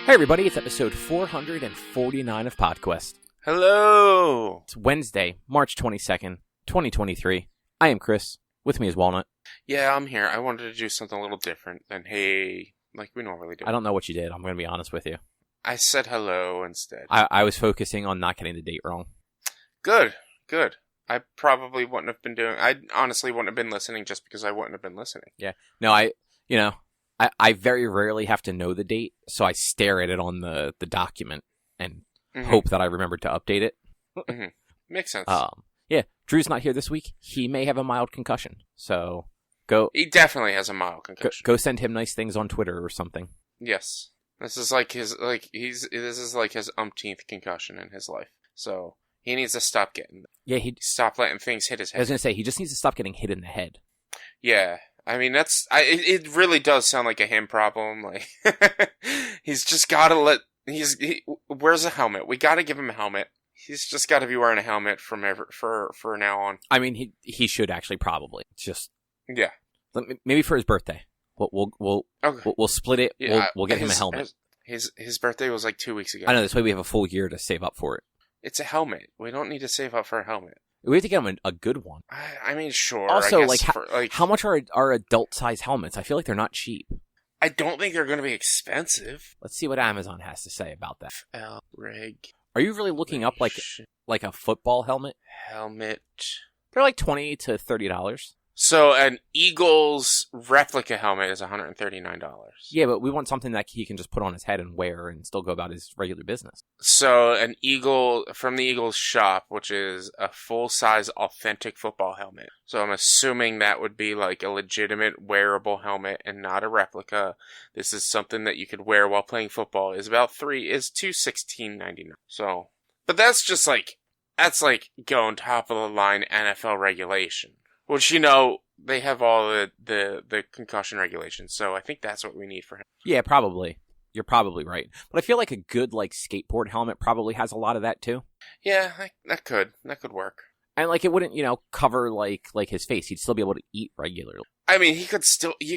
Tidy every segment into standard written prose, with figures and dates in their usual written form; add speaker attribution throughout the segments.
Speaker 1: Hey everybody, it's episode 449 of PodQuest.
Speaker 2: Hello!
Speaker 1: It's Wednesday, March 22nd, 2023. I am Chris. With me is Walnut.
Speaker 2: Yeah, I'm here. I wanted to do something a little different than hey, like we normally do.
Speaker 1: I don't know what you did. I'm going to be honest with you.
Speaker 2: I said hello instead.
Speaker 1: I was focusing on not getting the date wrong.
Speaker 2: Good. I probably wouldn't have been doing... I honestly wouldn't have been listening just because I wouldn't have been listening.
Speaker 1: Yeah. No, I very rarely have to know the date, so I stare at it on the document and hope that I remember to update it.
Speaker 2: Makes sense.
Speaker 1: Yeah, Drew's not here this week. He may have a mild concussion, so go...
Speaker 2: He definitely has a mild concussion.
Speaker 1: Go send him nice things on Twitter or something.
Speaker 2: Yes. This is like his umpteenth concussion in his life. So he needs to stop getting them.
Speaker 1: Yeah,
Speaker 2: stop letting things hit his head.
Speaker 1: I was going to say, he just needs to stop getting hit in the head.
Speaker 2: Yeah. I mean, it really does sound like a him problem. Like, he's just gotta where's a helmet? We gotta give him a helmet. He's just gotta be wearing a helmet for now on.
Speaker 1: I mean, he should actually probably. It's just...
Speaker 2: Yeah.
Speaker 1: Maybe for his birthday. We'll split it.
Speaker 2: Yeah,
Speaker 1: we'll get him a helmet.
Speaker 2: His birthday was like 2 weeks ago.
Speaker 1: I know, this way we have a full year to save up for it.
Speaker 2: It's a helmet. We don't need to save up for a helmet.
Speaker 1: We have to get him a good one.
Speaker 2: I mean, sure.
Speaker 1: Also,
Speaker 2: I guess
Speaker 1: how much are adult-size helmets? I feel like they're not cheap.
Speaker 2: I don't think they're going to be expensive.
Speaker 1: Let's see what Amazon has to say about that.
Speaker 2: Reg.
Speaker 1: Are you really looking up like a football helmet?
Speaker 2: Helmet.
Speaker 1: They're like $20 to $30.
Speaker 2: So an Eagles replica helmet is $139.
Speaker 1: Yeah, but we want something that he can just put on his head and wear and still go about his regular business.
Speaker 2: So an Eagle from the Eagles shop, which is a full-size authentic football helmet. So I'm assuming that would be like a legitimate wearable helmet and not a replica. This is something that you could wear while playing football. Is $216.99. So, but that's going top of the line NFL regulation. Which, they have all the concussion regulations, so I think that's what we need for him.
Speaker 1: Yeah, probably. You're probably right. But I feel like a good, skateboard helmet probably has a lot of that, too.
Speaker 2: Yeah, that could work.
Speaker 1: And, it wouldn't, cover, his face. He'd still be able to eat regularly.
Speaker 2: I mean, you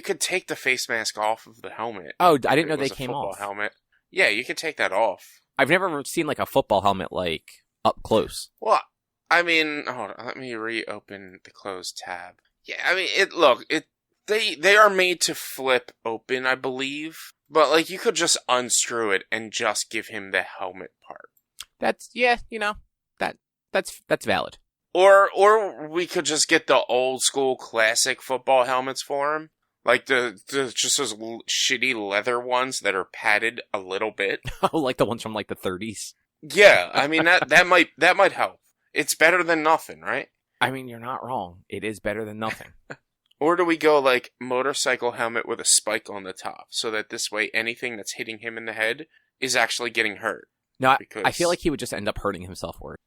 Speaker 2: could take the face mask off of the helmet.
Speaker 1: Oh, I didn't know they came off.
Speaker 2: Helmet. Yeah, you could take that off.
Speaker 1: I've never seen, a football helmet, up close.
Speaker 2: Well, I mean, hold on, let me reopen the closed tab. Yeah, I mean, they are made to flip open, I believe. But, you could just unscrew it and just give him the helmet part.
Speaker 1: That's valid.
Speaker 2: Or we could just get the old school classic football helmets for him. Like just those shitty leather ones that are padded a little bit.
Speaker 1: Oh, like the ones from, the 30s?
Speaker 2: Yeah, I mean, that might help. It's better than nothing, right?
Speaker 1: I mean, you're not wrong. It is better than nothing.
Speaker 2: Or do we go motorcycle helmet with a spike on the top, so that this way anything that's hitting him in the head is actually getting hurt?
Speaker 1: No, I feel like he would just end up hurting himself for it.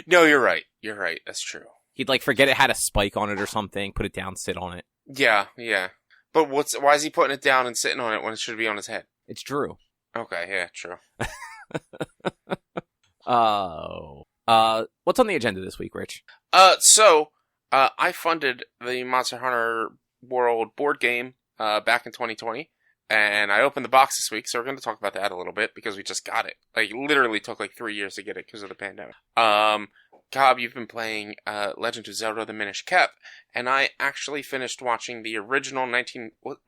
Speaker 2: No, you're right. You're right. That's true.
Speaker 1: He'd forget it had a spike on it or something, put it down, sit on it.
Speaker 2: Yeah. But why is he putting it down and sitting on it when it should be on his head?
Speaker 1: It's Drew.
Speaker 2: Okay, yeah, true.
Speaker 1: What's on the agenda this week, Rich?
Speaker 2: I funded the Monster Hunter World board game back in 2020, and I opened the box this week, so we're going to talk about that a little bit, because we just got it. Literally took 3 years to get it because of the pandemic. Cobb, you've been playing Legend of Zelda, the Minish Cap, and I actually finished watching the original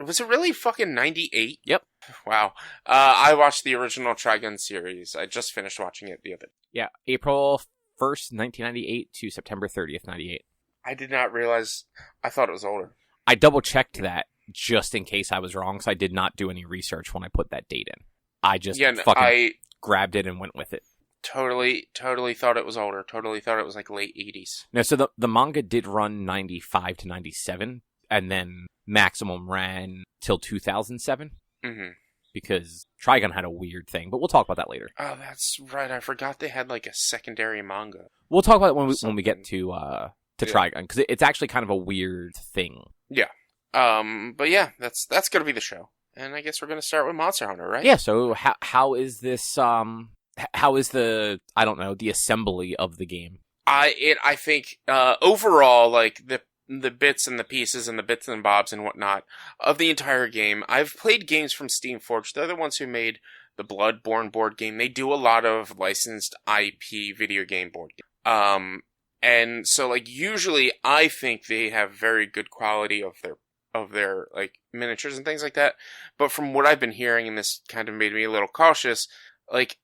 Speaker 2: was it really fucking 98?
Speaker 1: Yep.
Speaker 2: Wow. I watched the original Trigun series. I just finished watching it the other day.
Speaker 1: Yeah, April 1st, 1998 to September 30th, 98.
Speaker 2: I did not realize. I thought it was older.
Speaker 1: I double-checked that just in case I was wrong, so I did not do any research when I put that date in. I just grabbed it and went with it.
Speaker 2: Totally thought it was older. Totally thought it was late 80s.
Speaker 1: No, so the manga did run 95 to 97, and then Maximum ran till 2007. Mm-hmm. Because Trigun had a weird thing, but we'll talk about that later.
Speaker 2: Oh, that's right. I forgot they had a secondary manga.
Speaker 1: We'll talk about it when we get to Trigun, because it's actually kind of a weird thing.
Speaker 2: Yeah. But yeah, that's going to be the show. And I guess we're going to start with Monster Hunter, right?
Speaker 1: Yeah, so how is this, how is the assembly of the game?
Speaker 2: I think, overall, the bits and the pieces and the bits and bobs and whatnot of the entire game. I've played games from Steamforged. They're the ones who made the Bloodborne board game. They do a lot of licensed IP video game board games. And so like usually I think they have very good quality of their like miniatures and things like that. But from what I've been hearing, and this kind of made me a little cautious, like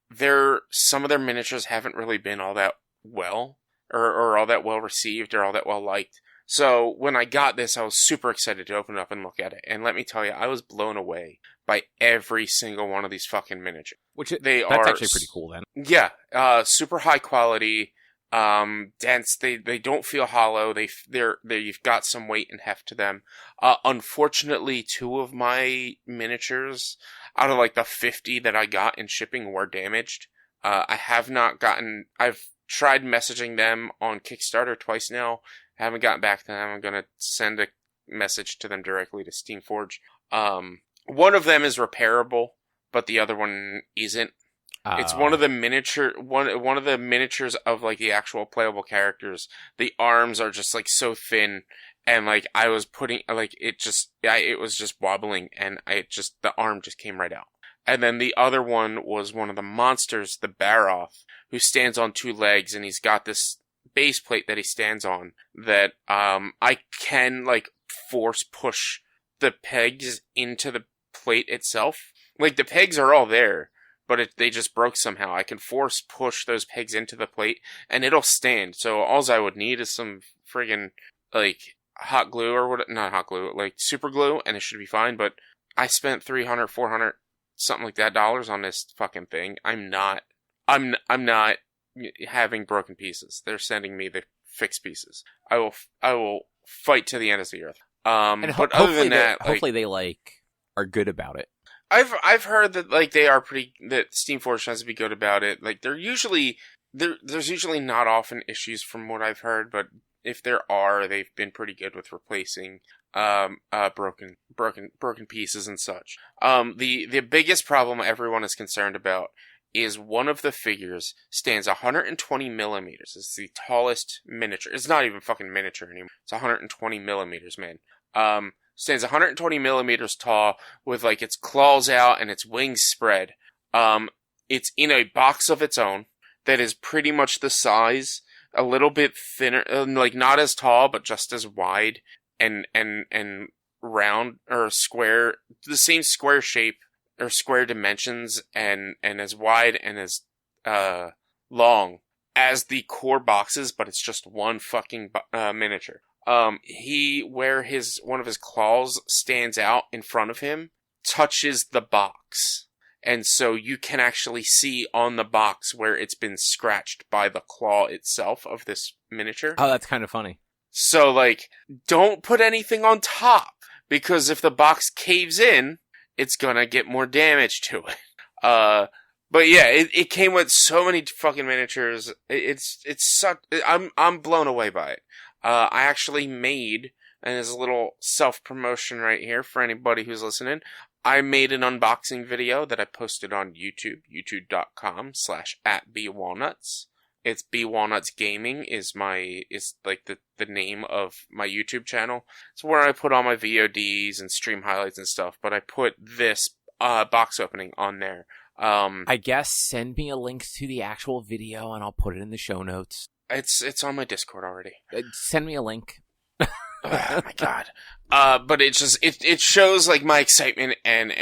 Speaker 2: some of their miniatures haven't really been all that well or all that well received or all that well liked. So when I got this, I was super excited to open it up and look at it. And let me tell you, I was blown away by every single one of these fucking miniatures.
Speaker 1: That's actually pretty cool then.
Speaker 2: Yeah, super high quality, dense. They don't feel hollow. You've got some weight and heft to them. Unfortunately, 2 of my miniatures out of like the 50 that I got in shipping were damaged. I've tried messaging them on Kickstarter twice now. Haven't gotten back to them. I'm going to send a message to them directly to Steamforge. One of them is repairable, but the other one isn't. It's one of the one of the miniatures of like the actual playable characters. The arms are just like so thin, and like I was putting like it was just wobbling, and the arm just came right out. And then the other one was one of the monsters, the Baroth, who stands on 2 legs, and he's got this base plate that he stands on that I can like force push the pegs into the plate itself. Like the pegs are all there, but they just broke somehow. I can force push those pegs into the plate and it'll stand. So all I would need is some friggin' like hot glue or what, not hot glue, like super glue, and it should be fine. But I spent $300, $400, something like that dollars on this fucking thing. I'm not having broken pieces. They're sending me the fixed pieces. I will fight to the end of the earth. But other than that,
Speaker 1: hopefully they like are good about it.
Speaker 2: I've heard that like they are that Steamforge tends to be good about it. Like there's usually not often issues from what I've heard, but if there are, they've been pretty good with replacing broken pieces and such. The biggest problem everyone is concerned about is one of the figures stands 120 millimeters. It's the tallest miniature. It's not even fucking miniature anymore. It's 120 millimeters, man. Stands 120 millimeters tall with like its claws out and its wings spread. It's in a box of its own that is pretty much the size, a little bit thinner, like not as tall, but just as wide and round or square, the same square shape or square dimensions and as wide and as long as the core boxes, but it's just one fucking miniature. Where one of his claws stands out in front of him touches the box. And so you can actually see on the box where it's been scratched by the claw itself of this miniature.
Speaker 1: Oh, that's kind of funny.
Speaker 2: So, like, don't put anything on top, because if the box caves in, it's gonna get more damage to it. But yeah, it came with so many fucking miniatures. I'm blown away by it. I actually made, and there's a little self-promotion right here for anybody who's listening, I made an unboxing video that I posted on YouTube, youtube.com/@bwalnuts. It's BWalnuts Gaming is like the name of my YouTube channel. It's where I put all my VODs and stream highlights and stuff, but I put this box opening on there.
Speaker 1: I guess send me a link to the actual video and I'll put it in the show notes.
Speaker 2: It's on my Discord already.
Speaker 1: Send me a link.
Speaker 2: Oh my god. But it just it shows like my excitement and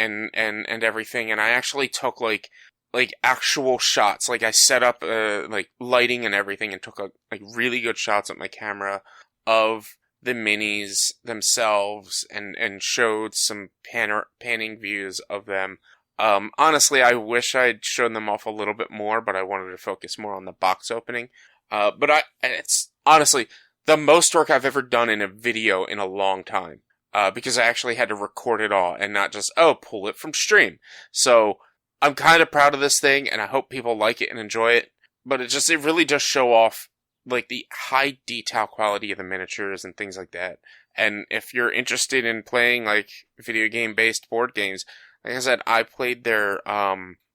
Speaker 2: everything, and I actually took like actual shots. Like I set up like lighting and everything and took like really good shots with my camera of the minis themselves and showed some panning views of them. Honestly, I wish I'd shown them off a little bit more, but I wanted to focus more on the box opening. But it's honestly the most work I've ever done in a video in a long time. Because I actually had to record it all and not just, pull it from stream. So I'm kind of proud of this thing and I hope people like it and enjoy it. But it really does show off like the high detail quality of the miniatures and things like that. And if you're interested in playing like video game based board games, like I said, I played their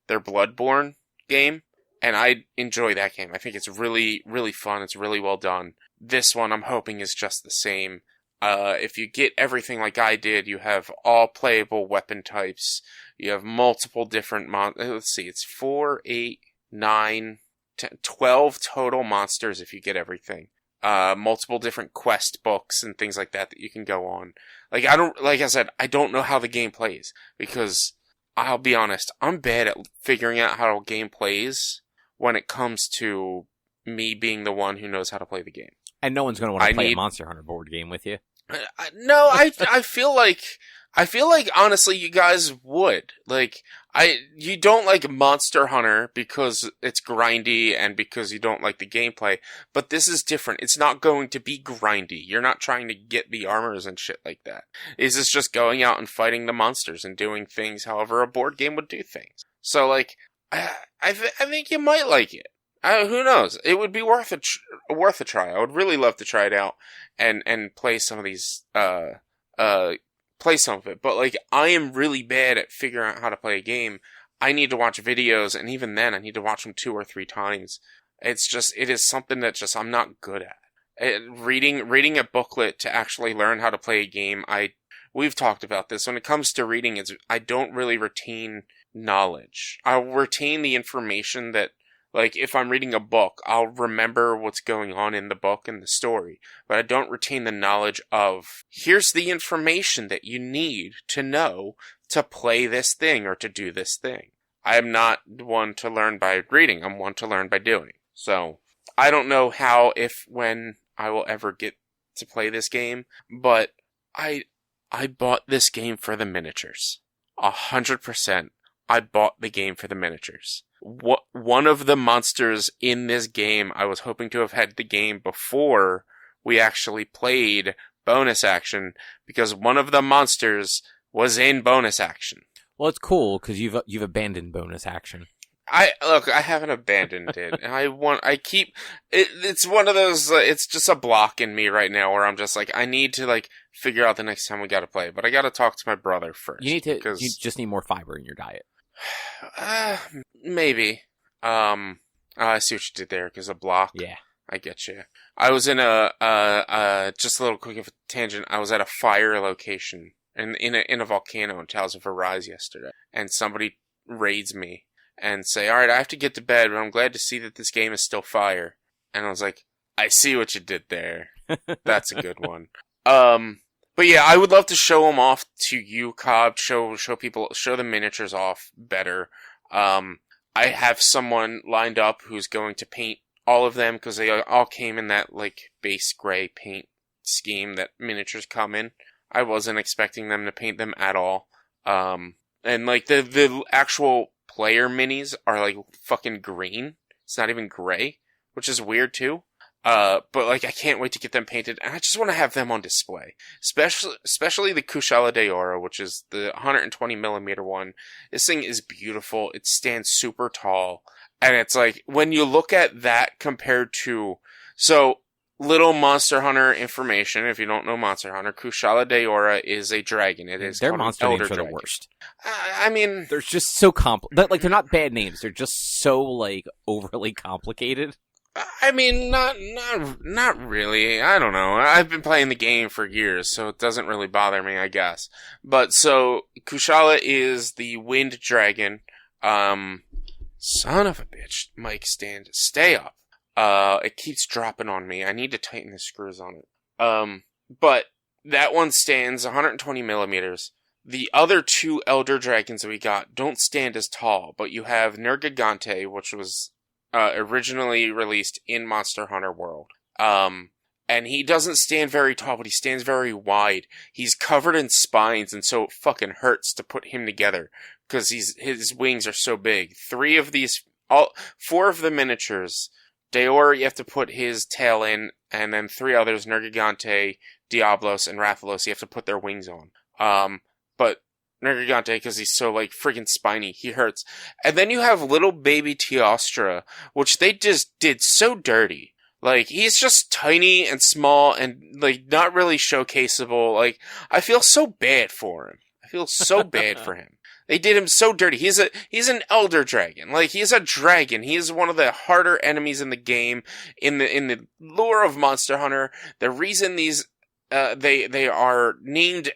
Speaker 2: Bloodborne game and I enjoy that game. I think it's really, really fun. It's really well done. This one I'm hoping is just the same. If you get everything like I did, you have all playable weapon types. You have multiple different let's see, it's 4, 8, 9, 10, 12 total monsters if you get everything. Multiple different quest books and things like that you can go on. Like I said, I don't know how the game plays because I'll be honest, I'm bad at figuring out how a game plays when it comes to me being the one who knows how to play the game.
Speaker 1: And no one's going to want to play a Monster Hunter board game with you.
Speaker 2: No, I feel like honestly you guys would. Like you don't like Monster Hunter because it's grindy and because you don't like the gameplay, but this is different. It's not going to be grindy. You're not trying to get the armors and shit like that. This is just going out and fighting the monsters and doing things however a board game would do things. So like I think you might like it. Who knows? It would be worth a try. I would really love to try it out and play some of these, play some of it. But like, I am really bad at figuring out how to play a game. I need to watch videos, and even then, I need to watch them 2 or 3 times. It is something that I'm not good at. Reading a booklet to actually learn how to play a game, we've talked about this. When it comes to reading, I don't really retain knowledge. I'll retain the information that, like, if I'm reading a book, I'll remember what's going on in the book and the story, but I don't retain the knowledge of, here's the information that you need to know to play this thing or to do this thing. I am not one to learn by reading, I'm one to learn by doing. So, I don't know how, when I will ever get to play this game, but I bought this game for the miniatures. 100%. I bought the game for the miniatures. One of the monsters in this game, I was hoping to have had the game before we actually played bonus action, because one of the monsters was in bonus action.
Speaker 1: Well, it's cool because you've abandoned bonus action.
Speaker 2: I haven't abandoned it. It's one of those, it's just a block in me right now where I'm just like, I need to like figure out the next time we gotta play, but I gotta talk to my brother first.
Speaker 1: You just need more fiber in your diet.
Speaker 2: Maybe. I see what you did there, because a block.
Speaker 1: Yeah.
Speaker 2: I get you. I was in just a little quick of a tangent. I was at a fire location in a volcano in Tales of Arise yesterday, and somebody raids me and say, "All right, I have to get to bed, but I'm glad to see that this game is still fire." And I was like, "I see what you did there. That's a good one." But yeah, I would love to show them off to you, Cobb. Show people, show the miniatures off better. I have someone lined up who's going to paint all of them, because they all came in that like base gray paint scheme that miniatures come in. I wasn't expecting them to paint them at all. And like the actual player minis are like fucking green. It's not even gray, which is weird too. But like I can't wait to get them painted, and I just want to have them on display. Especially the Kushala de Oro, which is the 120mm one. This thing is beautiful. It stands super tall. And it's like, when you look at that compared to, so, little Monster Hunter information, if you don't know Monster Hunter, Kushala de Oro is a dragon. It is
Speaker 1: their monster names are
Speaker 2: dragon.
Speaker 1: The worst.
Speaker 2: I mean,
Speaker 1: they're just so like, they're not bad names. They're just so like overly complicated.
Speaker 2: I mean, not really. I don't know. I've been playing the game for years, so it doesn't really bother me, I guess. But so Kushala is the wind dragon. Son of a bitch, Mike stand, stay up. It keeps dropping on me. I need to tighten the screws on it. But that one stands 120mm. The other 2 Elder Dragons that we got don't stand as tall, but you have Nergigante, which was originally released in Monster Hunter World. And he doesn't stand very tall, but he stands very wide. He's covered in spines, and so it fucking hurts to put him together, because his wings are so big. 4 of the miniatures, Deor, you have to put his tail in, and then 3 others, Nergigante, Diablos, and Rathalos, you have to put their wings on. But Nergigante, because he's so, like, freaking spiny, he hurts. And then you have little baby Teostra, which they just did so dirty. Like, he's just tiny and small and, like, not really showcaseable. Like, I feel so bad for him. I feel so bad for him. They did him so dirty. He's an elder dragon. Like, he's a dragon. He is one of the harder enemies in the game. In the lore of Monster Hunter, the reason these they are named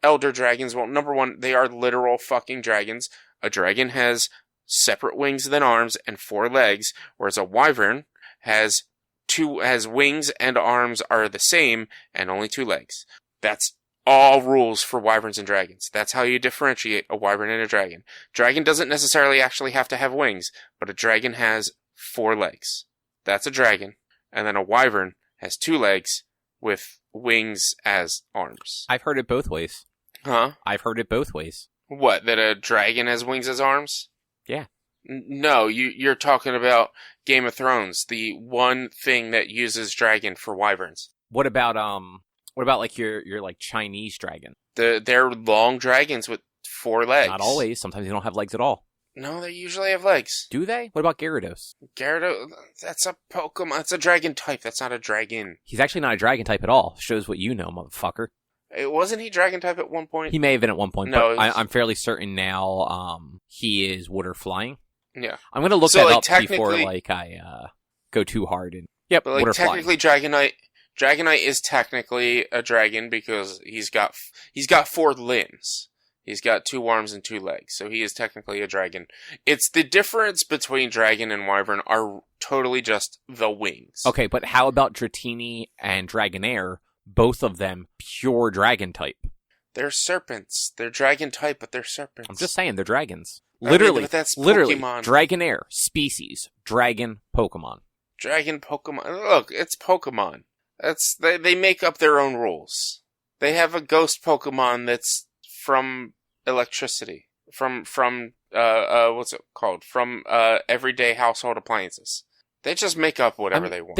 Speaker 2: elder dragons. Well, number one, they are literal fucking dragons. A dragon has separate wings than arms and 4 legs, whereas a wyvern has wings and arms are the same and only 2 legs. That's all rules for wyverns and dragons. That's how you differentiate a wyvern and a dragon. Dragon doesn't necessarily actually have to have wings, but a dragon has 4 legs. That's a dragon. And then a wyvern has 2 legs with wings as arms.
Speaker 1: I've heard it both ways.
Speaker 2: Huh?
Speaker 1: I've heard it both ways.
Speaker 2: What, that a dragon has wings as arms?
Speaker 1: Yeah.
Speaker 2: No, you're talking about Game of Thrones, the one thing that uses dragon for wyverns.
Speaker 1: What about like your like Chinese dragon?
Speaker 2: They're long dragons with 4 legs.
Speaker 1: Not always. Sometimes they don't have legs at all.
Speaker 2: No, they usually have legs.
Speaker 1: Do they? What about Gyarados?
Speaker 2: Gyarados, that's a Pokemon. That's a dragon type. That's not a dragon.
Speaker 1: He's actually not a dragon type at all. Shows what you know, motherfucker.
Speaker 2: Wasn't he dragon type at one point?
Speaker 1: He may have been at one point,
Speaker 2: no,
Speaker 1: but I'm fairly certain now he is water flying.
Speaker 2: Yeah.
Speaker 1: I'm going to look that up before I go too hard. Yep,
Speaker 2: but
Speaker 1: water
Speaker 2: technically
Speaker 1: flying.
Speaker 2: Dragonite is technically a dragon because he's got 4 limbs. He's got 2 arms and 2 legs, so he is technically a dragon. It's the difference between dragon and wyvern are totally just the wings.
Speaker 1: Okay, but how about Dratini and Dragonair? Both of them pure dragon type.
Speaker 2: They're serpents. They're dragon type, but they're serpents.
Speaker 1: I'm just saying, they're dragons.
Speaker 2: Literally, that's
Speaker 1: literally,
Speaker 2: Pokemon.
Speaker 1: Dragonair, species, dragon, Pokemon.
Speaker 2: Dragon, Pokemon. Look, it's Pokemon. They make up their own rules. They have a ghost Pokemon that's from electricity. From what's it called? From everyday household appliances. They just make up whatever they want.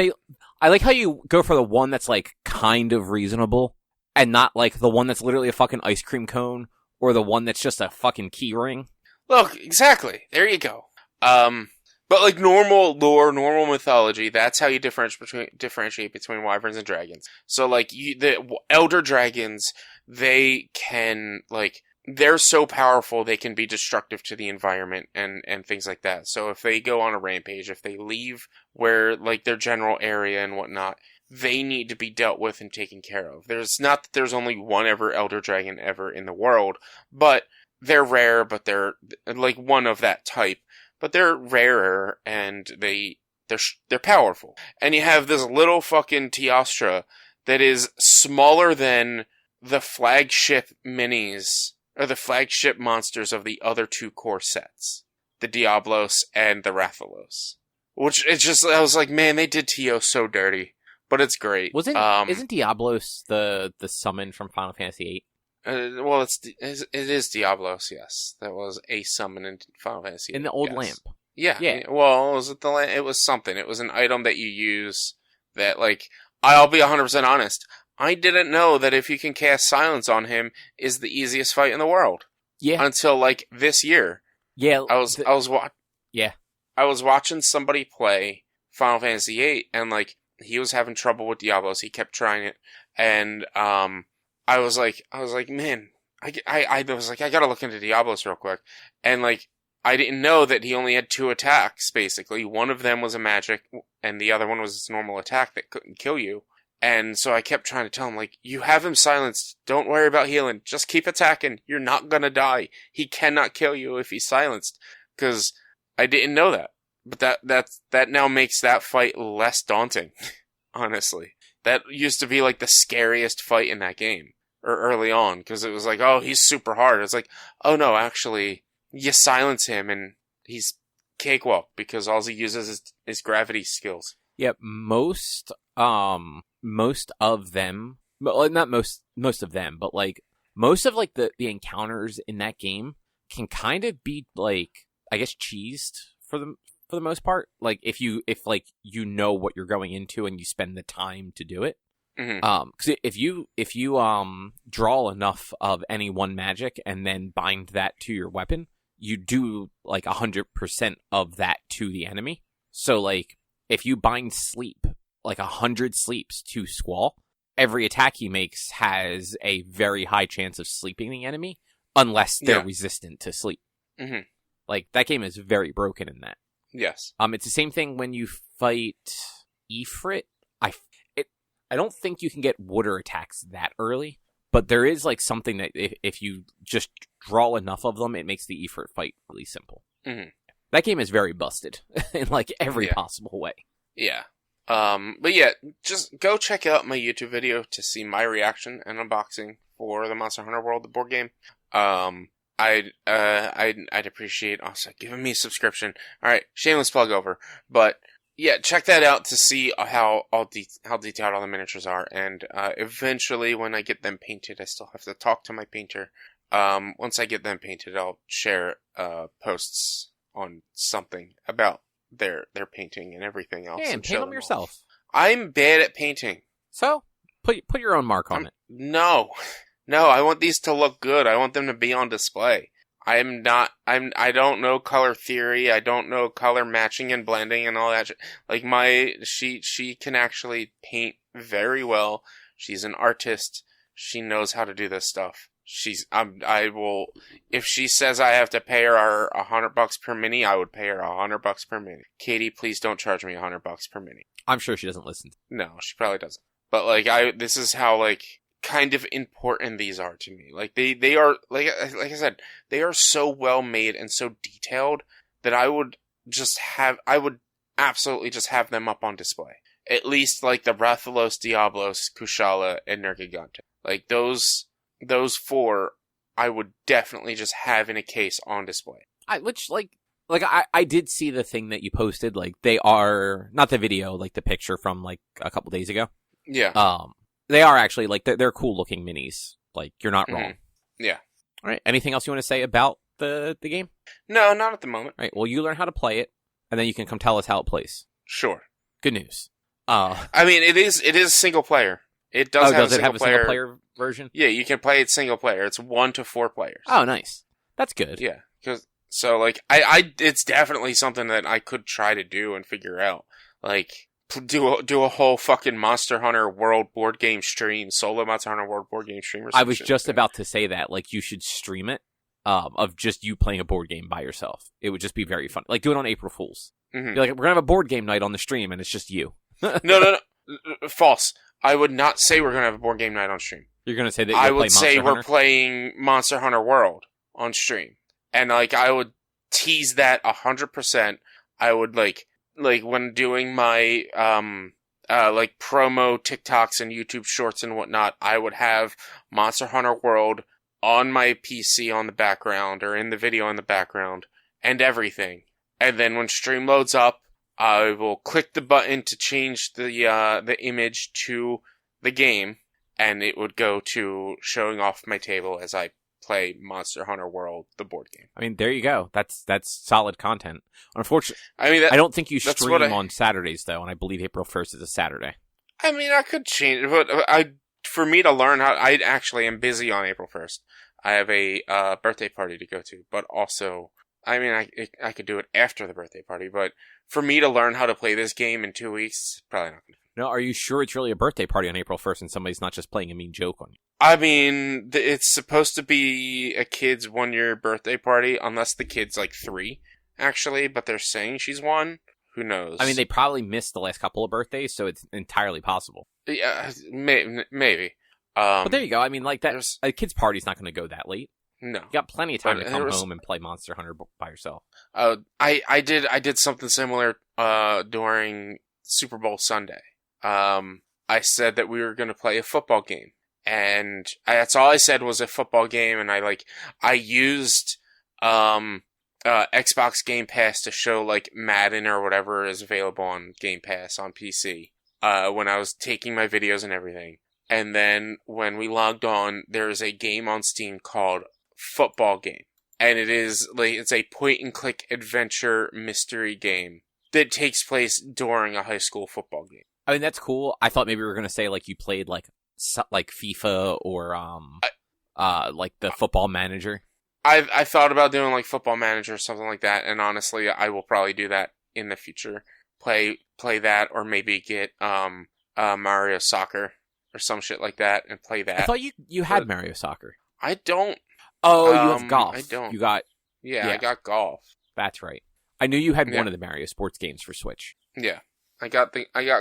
Speaker 1: I like how you go for the one that's like kind of reasonable and not like the one that's literally a fucking ice cream cone or the one that's just a fucking key ring.
Speaker 2: Look, exactly. There you go. But like normal lore, normal mythology, that's how you differentiate between wyverns and dragons. So like the elder dragons, they can like they're so powerful they can be destructive to the environment and things like that. So if they go on a rampage, if they leave where like their general area and whatnot, they need to be dealt with and taken care of. There's not that there's only one elder dragon ever in the world, but they're rare, but they're like one of that type. But they're rarer and they're powerful. And you have this little fucking Teostra that is smaller than the flagship minis or the flagship monsters of the other 2 core sets, the Diablos and the Rathalos. Which it's just I was like, man, they did Teo so dirty, but it's great.
Speaker 1: Isn't Diablos the summon from Final Fantasy VIII?
Speaker 2: Well, it is Diablos. Yes, that was a summon in Final Fantasy VIII.
Speaker 1: In the old lamp.
Speaker 2: Yeah. Well, was it the lamp? It was something. It was an item that you use that, like, I'll be 100% honest. I didn't know that if you can cast silence on him is the easiest fight in the world. Yeah. Until like this year.
Speaker 1: Yeah.
Speaker 2: I was watching somebody play Final Fantasy VIII and like he was having trouble with Diablos. He kept trying it, and I was like, man, I was like, I gotta look into Diablos real quick, and like I didn't know that he only had 2 attacks. Basically, one of them was a magic, and the other one was his normal attack that couldn't kill you. And so I kept trying to tell him, like, you have him silenced. Don't worry about healing. Just keep attacking. You're not gonna die. He cannot kill you if he's silenced. Because I didn't know that. But that now makes that fight less daunting. Honestly. That used to be, like, the scariest fight in that game. Or early on. Because it was like, oh, he's super hard. It's like, oh no, actually, you silence him and he's cakewalk. Because all he uses is gravity skills.
Speaker 1: Yeah, most of them, not most of them, but like most of like the encounters in that game can kind of be like, I guess, cheesed for the most part. Like if like you know what you're going into and you spend the time to do it. Mm-hmm. 'Cause if you draw enough of any one magic and then bind that to your weapon, you do like 100% of that to the enemy. So like if you bind sleep, like 100 sleeps to Squall, every attack he makes has a very high chance of sleeping the enemy, unless they're resistant to sleep. Mm-hmm. Like, that game is very broken in that.
Speaker 2: Yes.
Speaker 1: It's the same thing when you fight Ifrit. I don't think you can get water attacks that early, but there is like something that if you just draw enough of them, it makes the Ifrit fight really simple.
Speaker 2: Mm-hmm.
Speaker 1: That game is very busted in like every possible way.
Speaker 2: Yeah. But yeah, just go check out my YouTube video to see my reaction and unboxing for the Monster Hunter World, the board game. I'd appreciate also giving me a subscription. All right, shameless plug over, but yeah, check that out to see how detailed all the miniatures are, and eventually when I get them painted, I still have to talk to my painter. Once I get them painted, I'll share posts on something about their painting and everything else.
Speaker 1: Yeah, and paint them yourself.
Speaker 2: I'm bad at painting.
Speaker 1: So put your own mark on it.
Speaker 2: No, I want these to look good. I want them to be on display. I don't know color theory. I don't know color matching and blending and all that shit. Like she can actually paint very well. She's an artist. She knows how to do this stuff. If she says I have to pay her $100 per mini, I would pay her $100 per mini. Katie, please don't charge me $100 per mini.
Speaker 1: I'm sure she doesn't listen.
Speaker 2: No, she probably doesn't. But like this is how like kind of important these are to me. Like they are like I said, they are so well made and so detailed that I would absolutely just have them up on display. At least like the Rathalos, Diablos, Kushala, and Nergigante. Like those 4 I would definitely just have in a case on display.
Speaker 1: I did see the thing that you posted. Like they are not the video, like the picture from like a couple days ago.
Speaker 2: Yeah.
Speaker 1: They are actually like they're cool looking minis. Like you're not wrong.
Speaker 2: Yeah.
Speaker 1: All right. Anything else you want to say about the game?
Speaker 2: No, not at the moment.
Speaker 1: All right. Well, you learn how to play it, and then you can come tell us how it plays.
Speaker 2: Sure.
Speaker 1: Good news.
Speaker 2: I mean, it is single player. It does have a single player
Speaker 1: version?
Speaker 2: Yeah, you can play it single player. It's 1 to 4 players.
Speaker 1: Oh, nice. That's good.
Speaker 2: Yeah, so like it's definitely something that I could try to do and figure out. Like do a whole fucking Monster Hunter World board game stream, solo Monster Hunter World board game stream. Or something.
Speaker 1: I was just about to say that. Like you should stream it. Of just you playing a board game by yourself. It would just be very fun. Like do it on April Fools. Mm-hmm. Be like, we're gonna have a board game night on the stream, and it's just you.
Speaker 2: No, false. I would not say we're going to have a board game night on stream.
Speaker 1: You're going to say that
Speaker 2: I would say we're playing Monster Hunter World on stream. And, like, I would tease that 100%. I would, like when doing my, like, promo TikToks and YouTube shorts and whatnot, I would have Monster Hunter World on my PC on the background, or in the video in the background, and everything. And then when stream loads up, I will click the button to change the image to the game, and it would go to showing off my table as I play Monster Hunter World, the board game.
Speaker 1: I mean, there you go. That's solid content. Unfortunately,
Speaker 2: I
Speaker 1: don't think you stream on Saturdays though, and I believe April 1st is a Saturday.
Speaker 2: I mean, I could change, but for me to learn how, I actually am busy on April 1st. I have a birthday party to go to, but also, I mean, I could do it after the birthday party, but for me to learn how to play this game in 2 weeks, probably not going to.
Speaker 1: No, are you sure it's really a birthday party on April 1st and somebody's not just playing a mean joke on you?
Speaker 2: I mean, it's supposed to be a kid's 1-year birthday party, unless the kid's like 3, actually, but they're saying she's 1. Who knows?
Speaker 1: I mean, they probably missed the last couple of birthdays, so it's entirely possible.
Speaker 2: Yeah, maybe.
Speaker 1: But there you go. I mean, like that, a kid's party's not going to go that late.
Speaker 2: No,
Speaker 1: you got plenty of time to come home and play Monster Hunter by yourself.
Speaker 2: I did something similar during Super Bowl Sunday. I said that we were going to play a football game, and that's all I said was a football game. And I used Xbox Game Pass to show like Madden or whatever is available on Game Pass on PC when I was taking my videos and everything. And then when we logged on, there is a game on Steam called Football Game, and it's a point-and-click adventure mystery game that takes place during a high school football game.
Speaker 1: I mean, that's cool. I thought maybe we were gonna say like you played like FIFA or like the Football Manager.
Speaker 2: I thought about doing like Football Manager or something like that, and honestly, I will probably do that in the future. Play that, or maybe get Mario Soccer or some shit like that and play that.
Speaker 1: I thought you had Mario Soccer.
Speaker 2: I don't.
Speaker 1: Oh, you have golf.
Speaker 2: I don't.
Speaker 1: You got...
Speaker 2: Yeah, I got golf.
Speaker 1: That's right. I knew you had one of the Mario sports games for Switch.
Speaker 2: Yeah. I got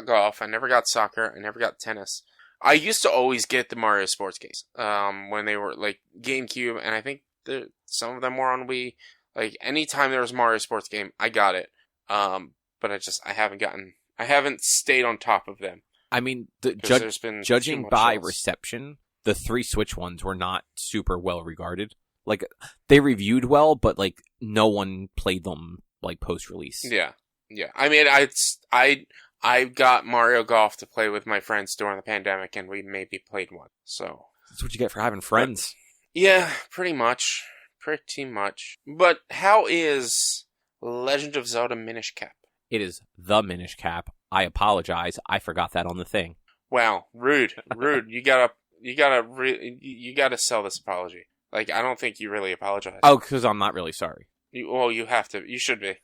Speaker 2: golf. I never got soccer. I never got tennis. I used to always get the Mario sports games. When they were like GameCube, and I think some of them were on Wii. Like anytime there was a Mario sports game, I got it. But I haven't stayed on top of them.
Speaker 1: I mean,
Speaker 2: judging
Speaker 1: by reception, the 3 Switch ones were not super well regarded. Like, they reviewed well, but, like, no one played them, like, post-release.
Speaker 2: Yeah. I mean, I got Mario Golf to play with my friends during the pandemic, and we maybe played one, so...
Speaker 1: That's what you get for having friends.
Speaker 2: Yeah, pretty much. But how is Legend of Zelda Minish Cap?
Speaker 1: It is the Minish Cap. I apologize. I forgot that on the thing.
Speaker 2: Wow, rude. You gotta sell this apology. Like, I don't think you really apologize.
Speaker 1: Oh, because I'm not really sorry.
Speaker 2: You have to. You should be.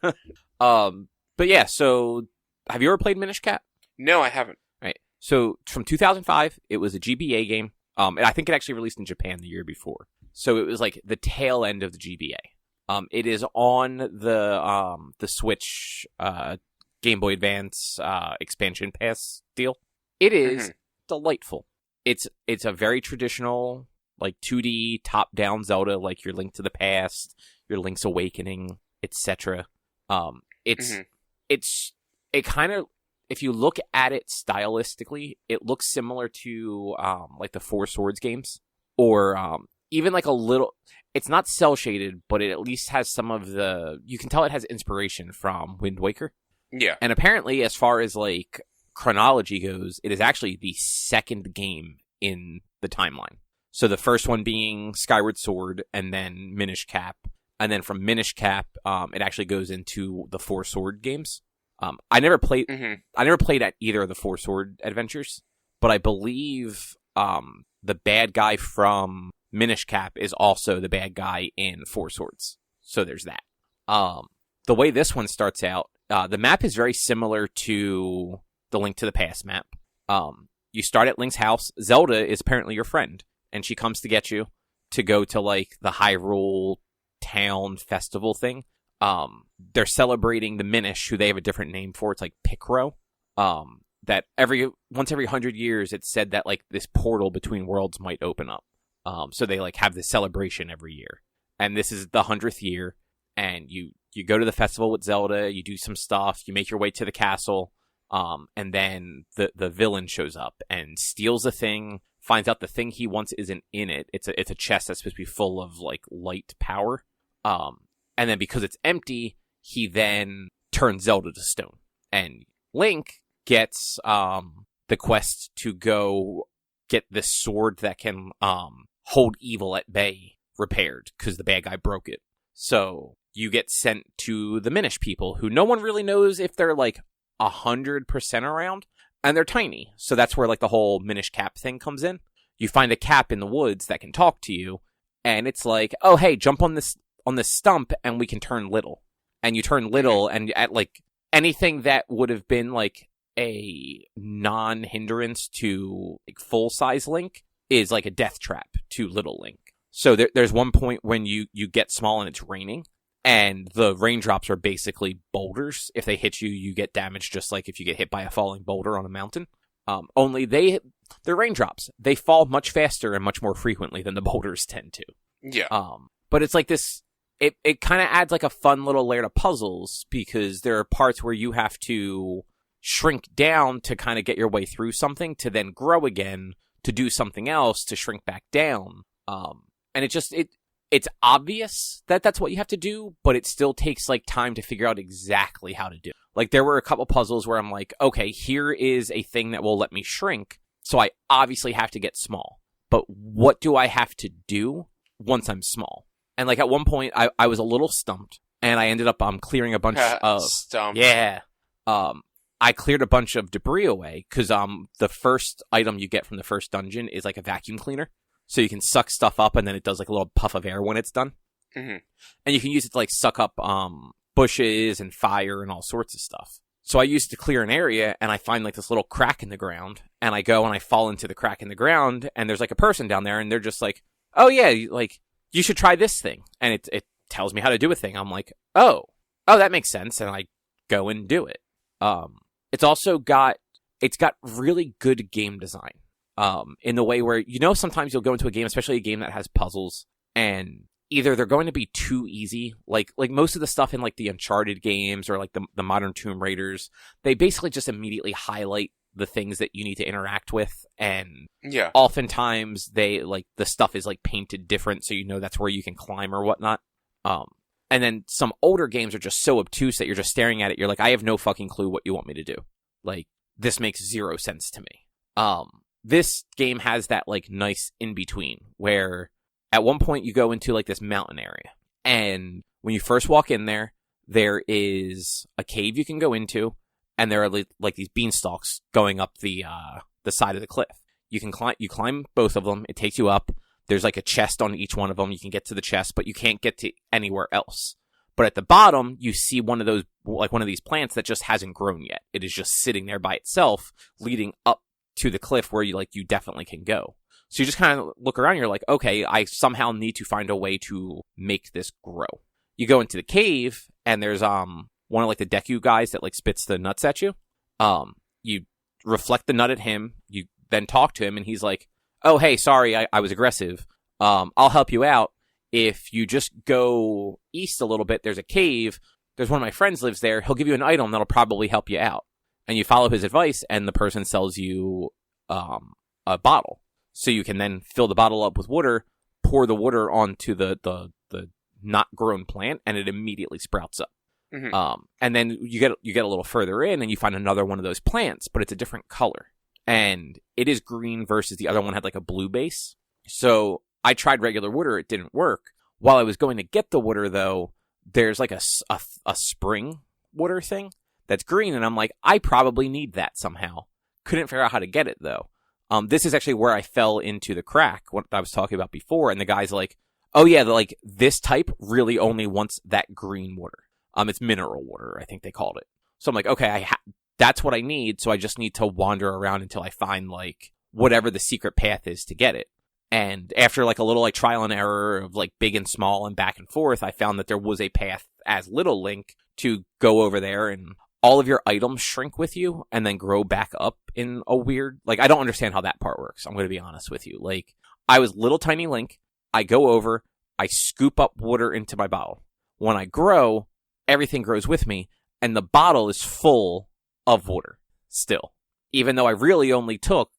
Speaker 1: But yeah, so have you ever played Minish Cap?
Speaker 2: No, I haven't.
Speaker 1: Right. So from 2005, it was a GBA game. And I think it actually released in Japan the year before. So it was like the tail end of the GBA. It is on the Switch Game Boy Advance expansion pass deal. It is delightful. It's a very traditional, like 2D top-down Zelda, like your Link to the Past, your Link's Awakening, etc. It kind of, if you look at it stylistically, it looks similar to like the Four Swords games, or even like a little. It's not cel shaded, but it at least has some of the. You can tell it has inspiration from Wind Waker.
Speaker 2: Yeah,
Speaker 1: and apparently, as far as like chronology goes, it is actually the second game in the timeline. So the first one being Skyward Sword, and then Minish Cap, and then from Minish Cap, it actually goes into the Four Sword games. I never played. I never played at either of the Four Sword adventures, but I believe the bad guy from Minish Cap is also the bad guy in Four Swords. So there's that. The way this one starts out, the map is very similar to the Link to the Past map. You start at Link's house. Zelda is apparently your friend, and she comes to get you to go to like the Hyrule town festival thing. They're celebrating the Minish, who they have a different name for. It's like Picro. That once every 100 years, it's said that like this portal between worlds might open up. So they like have this celebration every year, and this is the 100th year. And you go to the festival with Zelda. You do some stuff. You make your way to the castle. And then the villain shows up and steals a thing. Finds out the thing he wants isn't in it. It's a chest that's supposed to be full of like light power. And then because it's empty, he then turns Zelda to stone. And Link gets the quest to go get this sword that can hold evil at bay repaired, because the bad guy broke it. So you get sent to the Minish people, who no one really knows if they're like 100% around, and they're tiny. So that's where like the whole Minish Cap thing comes in. You find a cap in the woods that can talk to you, and it's like, oh hey, jump on this stump and we can turn little. And you turn little, and at like anything that would have been like a non-hindrance to like full-size Link is like a death trap to little Link. So there's one point when you get small and it's raining, and the raindrops are basically boulders. If they hit you, you get damaged, just like if you get hit by a falling boulder on a mountain. Only they're raindrops. They fall much faster and much more frequently than the boulders tend to.
Speaker 2: Yeah.
Speaker 1: But it's like this. It kind of adds like a fun little layer to puzzles, because there are parts where you have to shrink down to kind of get your way through something, to then grow again, to do something else, to shrink back down. And it's obvious that that's what you have to do, but it still takes like time to figure out exactly how to do it. Like there were a couple puzzles where I'm like, okay, here is a thing that will let me shrink, so I obviously have to get small. But what do I have to do once I'm small? And like at one point, I was a little stumped, and I ended up clearing a bunch of
Speaker 2: stumped.
Speaker 1: Yeah. I cleared a bunch of debris away, because the first item you get from the first dungeon is like a vacuum cleaner. So you can suck stuff up, and then it does like a little puff of air when it's done.
Speaker 2: Mm-hmm.
Speaker 1: And you can use it to like suck up bushes and fire and all sorts of stuff. So I used it to clear an area, and I find like this little crack in the ground, and I go and I fall into the crack in the ground, and there's like a person down there, and they're just like, oh yeah, like you should try this thing. And it tells me how to do a thing. I'm like, oh, that makes sense. And I go and do it. it's got really good game design. In the way where, sometimes you'll go into a game, especially a game that has puzzles, and either they're going to be too easy, like most of the stuff in like the Uncharted games or like the modern Tomb Raiders, they basically just immediately highlight the things that you need to interact with, and oftentimes they like the stuff is like painted different, so that's where you can climb or whatnot. And then some older games are just so obtuse that you're just staring at it, you're like, I have no fucking clue what you want me to do. Like, this makes zero sense to me. This game has that like nice in between where at one point you go into like this mountain area, and when you first walk in there is a cave you can go into, and there are like these beanstalks going up the side of the cliff. You climb both of them. It takes you up. There's like a chest on each one of them. You can get to the chest, but you can't get to anywhere else. But at the bottom, you see one of these plants that just hasn't grown yet. It is just sitting there by itself, leading up to the cliff where you definitely can go. So you just kind of look around, you're like, okay, I somehow need to find a way to make this grow. You go into the cave, and there's one of like the Deku guys that like spits the nuts at you. You reflect the nut at him, you then talk to him, and he's like, oh, hey, sorry, I was aggressive. I'll help you out. If you just go east a little bit, there's a cave. There's one of my friends lives there. He'll give you an item that'll probably help you out. And you follow his advice, and the person sells you a bottle. So you can then fill the bottle up with water, pour the water onto the not grown plant, and it immediately sprouts up. Mm-hmm. And then you get a little further in, and you find another one of those plants, but it's a different color. And it is green versus the other one had like a blue base. So I tried regular water. It didn't work. While I was going to get the water, though, there's like a spring water thing that's green. And I'm like, I probably need that somehow. Couldn't figure out how to get it, though. This is actually where I fell into the crack, what I was talking about before. And the guy's like, oh, yeah, like this type really only wants that green water. It's mineral water, I think they called it. So I'm like, okay, that's what I need, so I just need to wander around until I find, like, whatever the secret path is to get it. And after, like, a little, like, trial and error of, like, big and small and back and forth, I found that there was a path as Little Link to go over there, and all of your items shrink with you and then grow back up in a weird... Like, I don't understand how that part works, I'm going to be honest with you. Like, I was little tiny Link, I go over, I scoop up water into my bottle. When I grow, everything grows with me, and the bottle is full of water still, even though I really only took,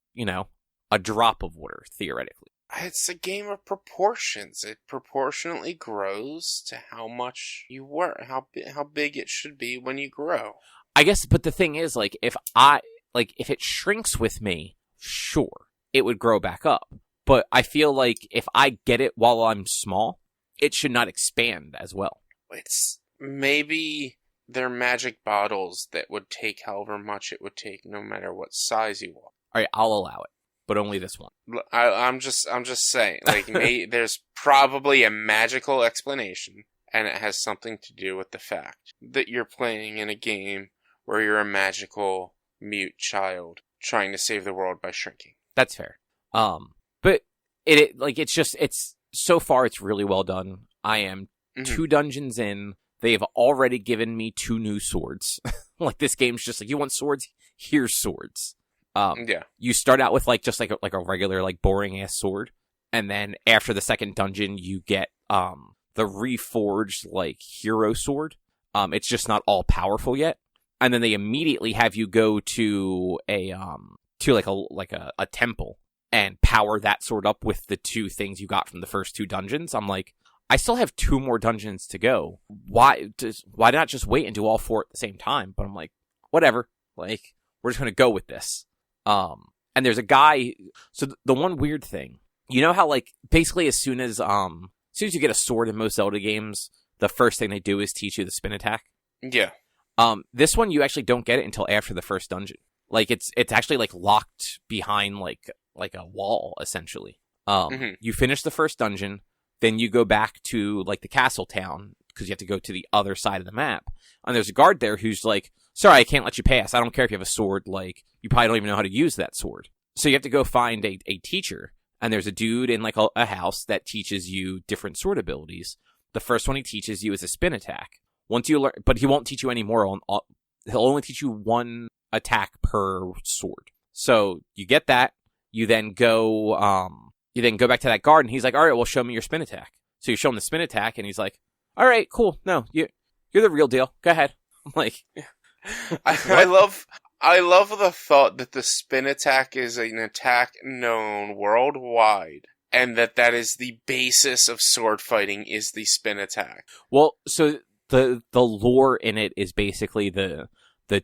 Speaker 1: a drop of water, theoretically.
Speaker 2: It's a game of proportions. It proportionately grows to how much you work, how big it should be when you grow.
Speaker 1: I guess, but the thing is, like, if it shrinks with me, sure, it would grow back up. But I feel like if I get it while I'm small, it should not expand as well.
Speaker 2: It's maybe... They're magic bottles that would take however much it would take, no matter what size you want.
Speaker 1: All right, I'll allow it, but only this one.
Speaker 2: I'm just saying, like, there's probably a magical explanation, and it has something to do with the fact that you're playing in a game where you're a magical mute child trying to save the world by shrinking.
Speaker 1: That's fair. But it's so far it's really well done. I am 2 dungeons in. They've already given me 2 new swords. Like, this game's just like, you want swords? Here's swords.
Speaker 2: Yeah.
Speaker 1: You start out with just a regular, like, boring ass sword, and then after the second dungeon, you get the reforged, like, hero sword. It's just not all powerful yet, and then they immediately have you go to a temple and power that sword up with the 2 things you got from the first 2 dungeons. I'm like, I still have 2 more dungeons to go. Why not just wait and do all 4 at the same time? But I'm like, whatever. Like, we're just going to go with this. And there's a guy... So the one weird thing... You know how, like, basically as soon as you get a sword in most Zelda games, the first thing they do is teach you the spin attack?
Speaker 2: Yeah.
Speaker 1: This one, you actually don't get it until after the first dungeon. Like, it's actually, like, locked behind, like a wall, essentially. You finish the first dungeon... Then you go back to, like, the castle town, because you have to go to the other side of the map. And there's a guard there who's like, sorry, I can't let you pass. I don't care if you have a sword. Like, you probably don't even know how to use that sword. So you have to go find a teacher. And there's a dude in, like, a house that teaches you different sword abilities. The first one he teaches you is a spin attack. Once you learn, but he won't teach you any more. He'll only teach you one attack per sword. So you get that. You then go back to that guard, and he's like, all right, well, show me your spin attack. So you show him the spin attack, and he's like, all right, cool. No, you're the real deal. Go ahead. I'm like,
Speaker 2: I love the thought that the spin attack is an attack known worldwide, and that is the basis of sword fighting is the spin attack.
Speaker 1: well, so the lore in it is basically the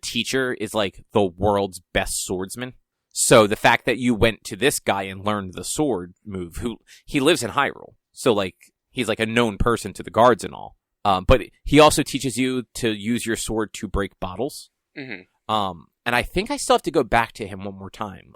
Speaker 1: teacher is like the world's best swordsman. So the fact that you went to this guy and learned the sword move, he lives in Hyrule, so like he's like a known person to the guards and all. But he also teaches you to use your sword to break bottles.
Speaker 2: Mm-hmm.
Speaker 1: And I think I still have to go back to him one more time.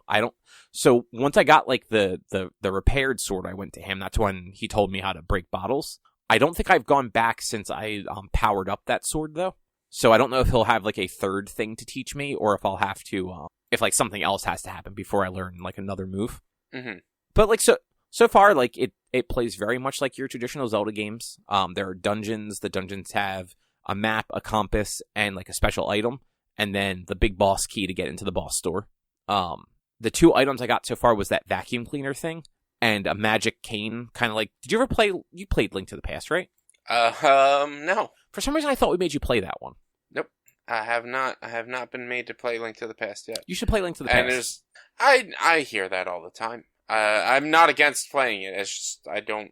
Speaker 1: So once I got like the repaired sword, I went to him. That's when he told me how to break bottles. I don't think I've gone back since I powered up that sword though. So I don't know if he'll have like a third thing to teach me, or if I'll have to, if like something else has to happen before I learn like another move.
Speaker 2: Mm-hmm.
Speaker 1: But like so far, like it plays very much like your traditional Zelda games. There are dungeons. The dungeons have a map, a compass, and like a special item, and then the big boss key to get into the boss store. The 2 items I got so far was that vacuum cleaner thing and a magic cane, kind of like. Did you ever play? You played Link to the Past, right?
Speaker 2: No.
Speaker 1: For some reason, I thought we made you play that one.
Speaker 2: Nope. I have not. I have not been made to play Link to the Past yet.
Speaker 1: You should play Link to the Past.
Speaker 2: And I hear that all the time. I'm not against playing it. It's just I don't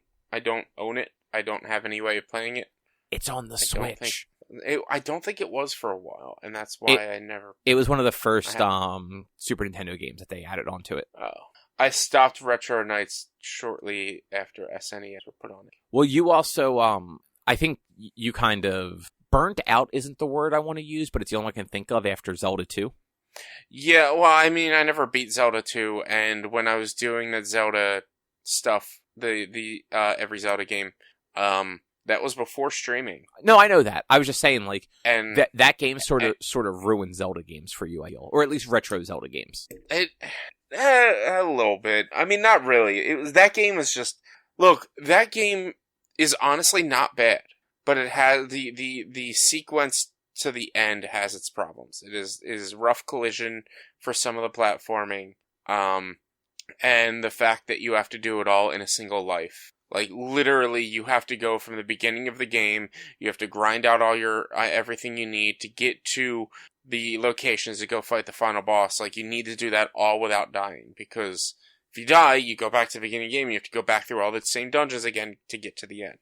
Speaker 2: own it. I don't have any way of playing it.
Speaker 1: It's on the Switch.
Speaker 2: I don't think it was for a while, and that's why I never.
Speaker 1: It was one of the first Super Nintendo games that they added onto it.
Speaker 2: Oh, I stopped Retro Nights shortly after SNES were put on it.
Speaker 1: Well, you also, I think you kind of burnt out. Isn't the word I want to use, but it's the only one I can think of after Zelda 2.
Speaker 2: Yeah, well, I mean, I never beat Zelda 2, and when I was doing the Zelda stuff, the every Zelda game, that was before streaming.
Speaker 1: No, I know that. I was just saying, like,
Speaker 2: and
Speaker 1: that game sort of ruined Zelda games for you, I feel, or at least retro Zelda games.
Speaker 2: A little bit. I mean, not really. That game was just look. That game is honestly not bad, but it has the sequence to the end has its problems. It is rough collision for some of the platforming, and the fact that you have to do it all in a single life. Like, literally, you have to go from the beginning of the game, you have to grind out all your, everything you need to get to the locations to go fight the final boss. Like, you need to do that all without dying, because if you die, you go back to the beginning of the game, and you have to go back through all the same dungeons again to get to the end.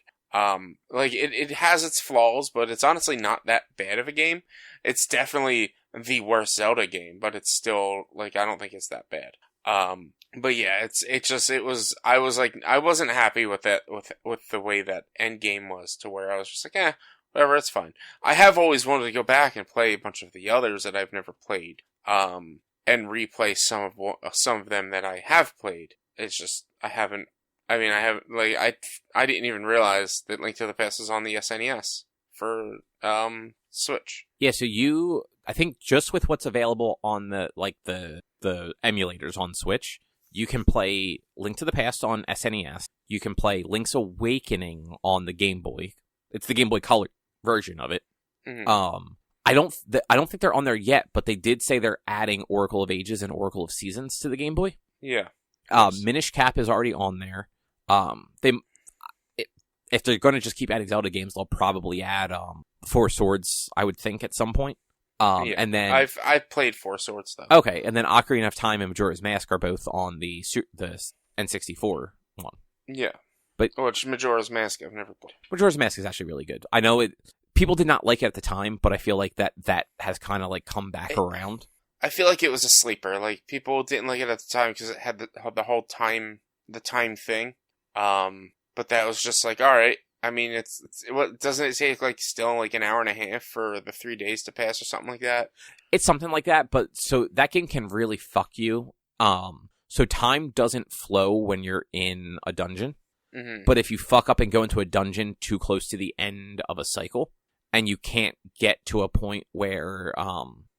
Speaker 2: Like, it has its flaws, but it's honestly not that bad of a game. It's definitely the worst Zelda game, but it's still, like, I don't think it's that bad. But yeah, I wasn't happy with that, with the way that end game was, to where I was just like, whatever, it's fine. I have always wanted to go back and play a bunch of the others that I've never played, and replay some of them that I have played. It's just, I didn't even realize that Link to the Past is on the SNES for, Switch.
Speaker 1: Yeah, so I think just with what's available on the emulators on Switch, you can play Link to the Past on SNES. You can play Link's Awakening on the Game Boy. It's the Game Boy Color version of it. Mm-hmm. I don't think they're on there yet, but they did say they're adding Oracle of Ages and Oracle of Seasons to the Game Boy.
Speaker 2: Yeah.
Speaker 1: Minish Cap is already on there. If they're going to just keep adding Zelda games, they'll probably add Four Swords, I would think, at some point. And then
Speaker 2: I've played Four Swords though.
Speaker 1: Okay, and then Ocarina of Time and Majora's Mask are both on the N64 one.
Speaker 2: Yeah,
Speaker 1: but
Speaker 2: which Majora's Mask I've never played.
Speaker 1: Majora's Mask is actually really good. I know it. People did not like it at the time, but I feel like that has kind of like come back around.
Speaker 2: I feel like it was a sleeper. Like, people didn't like it at the time because it had the whole time thing. But that was just like, all right. I mean, what doesn't it take like still like an hour and a half for the 3 days to pass or something like that?
Speaker 1: It's something like that, but so that game can really fuck you. So time doesn't flow when you're in a dungeon, but if you fuck up and go into a dungeon too close to the end of a cycle, and you can't get to a point where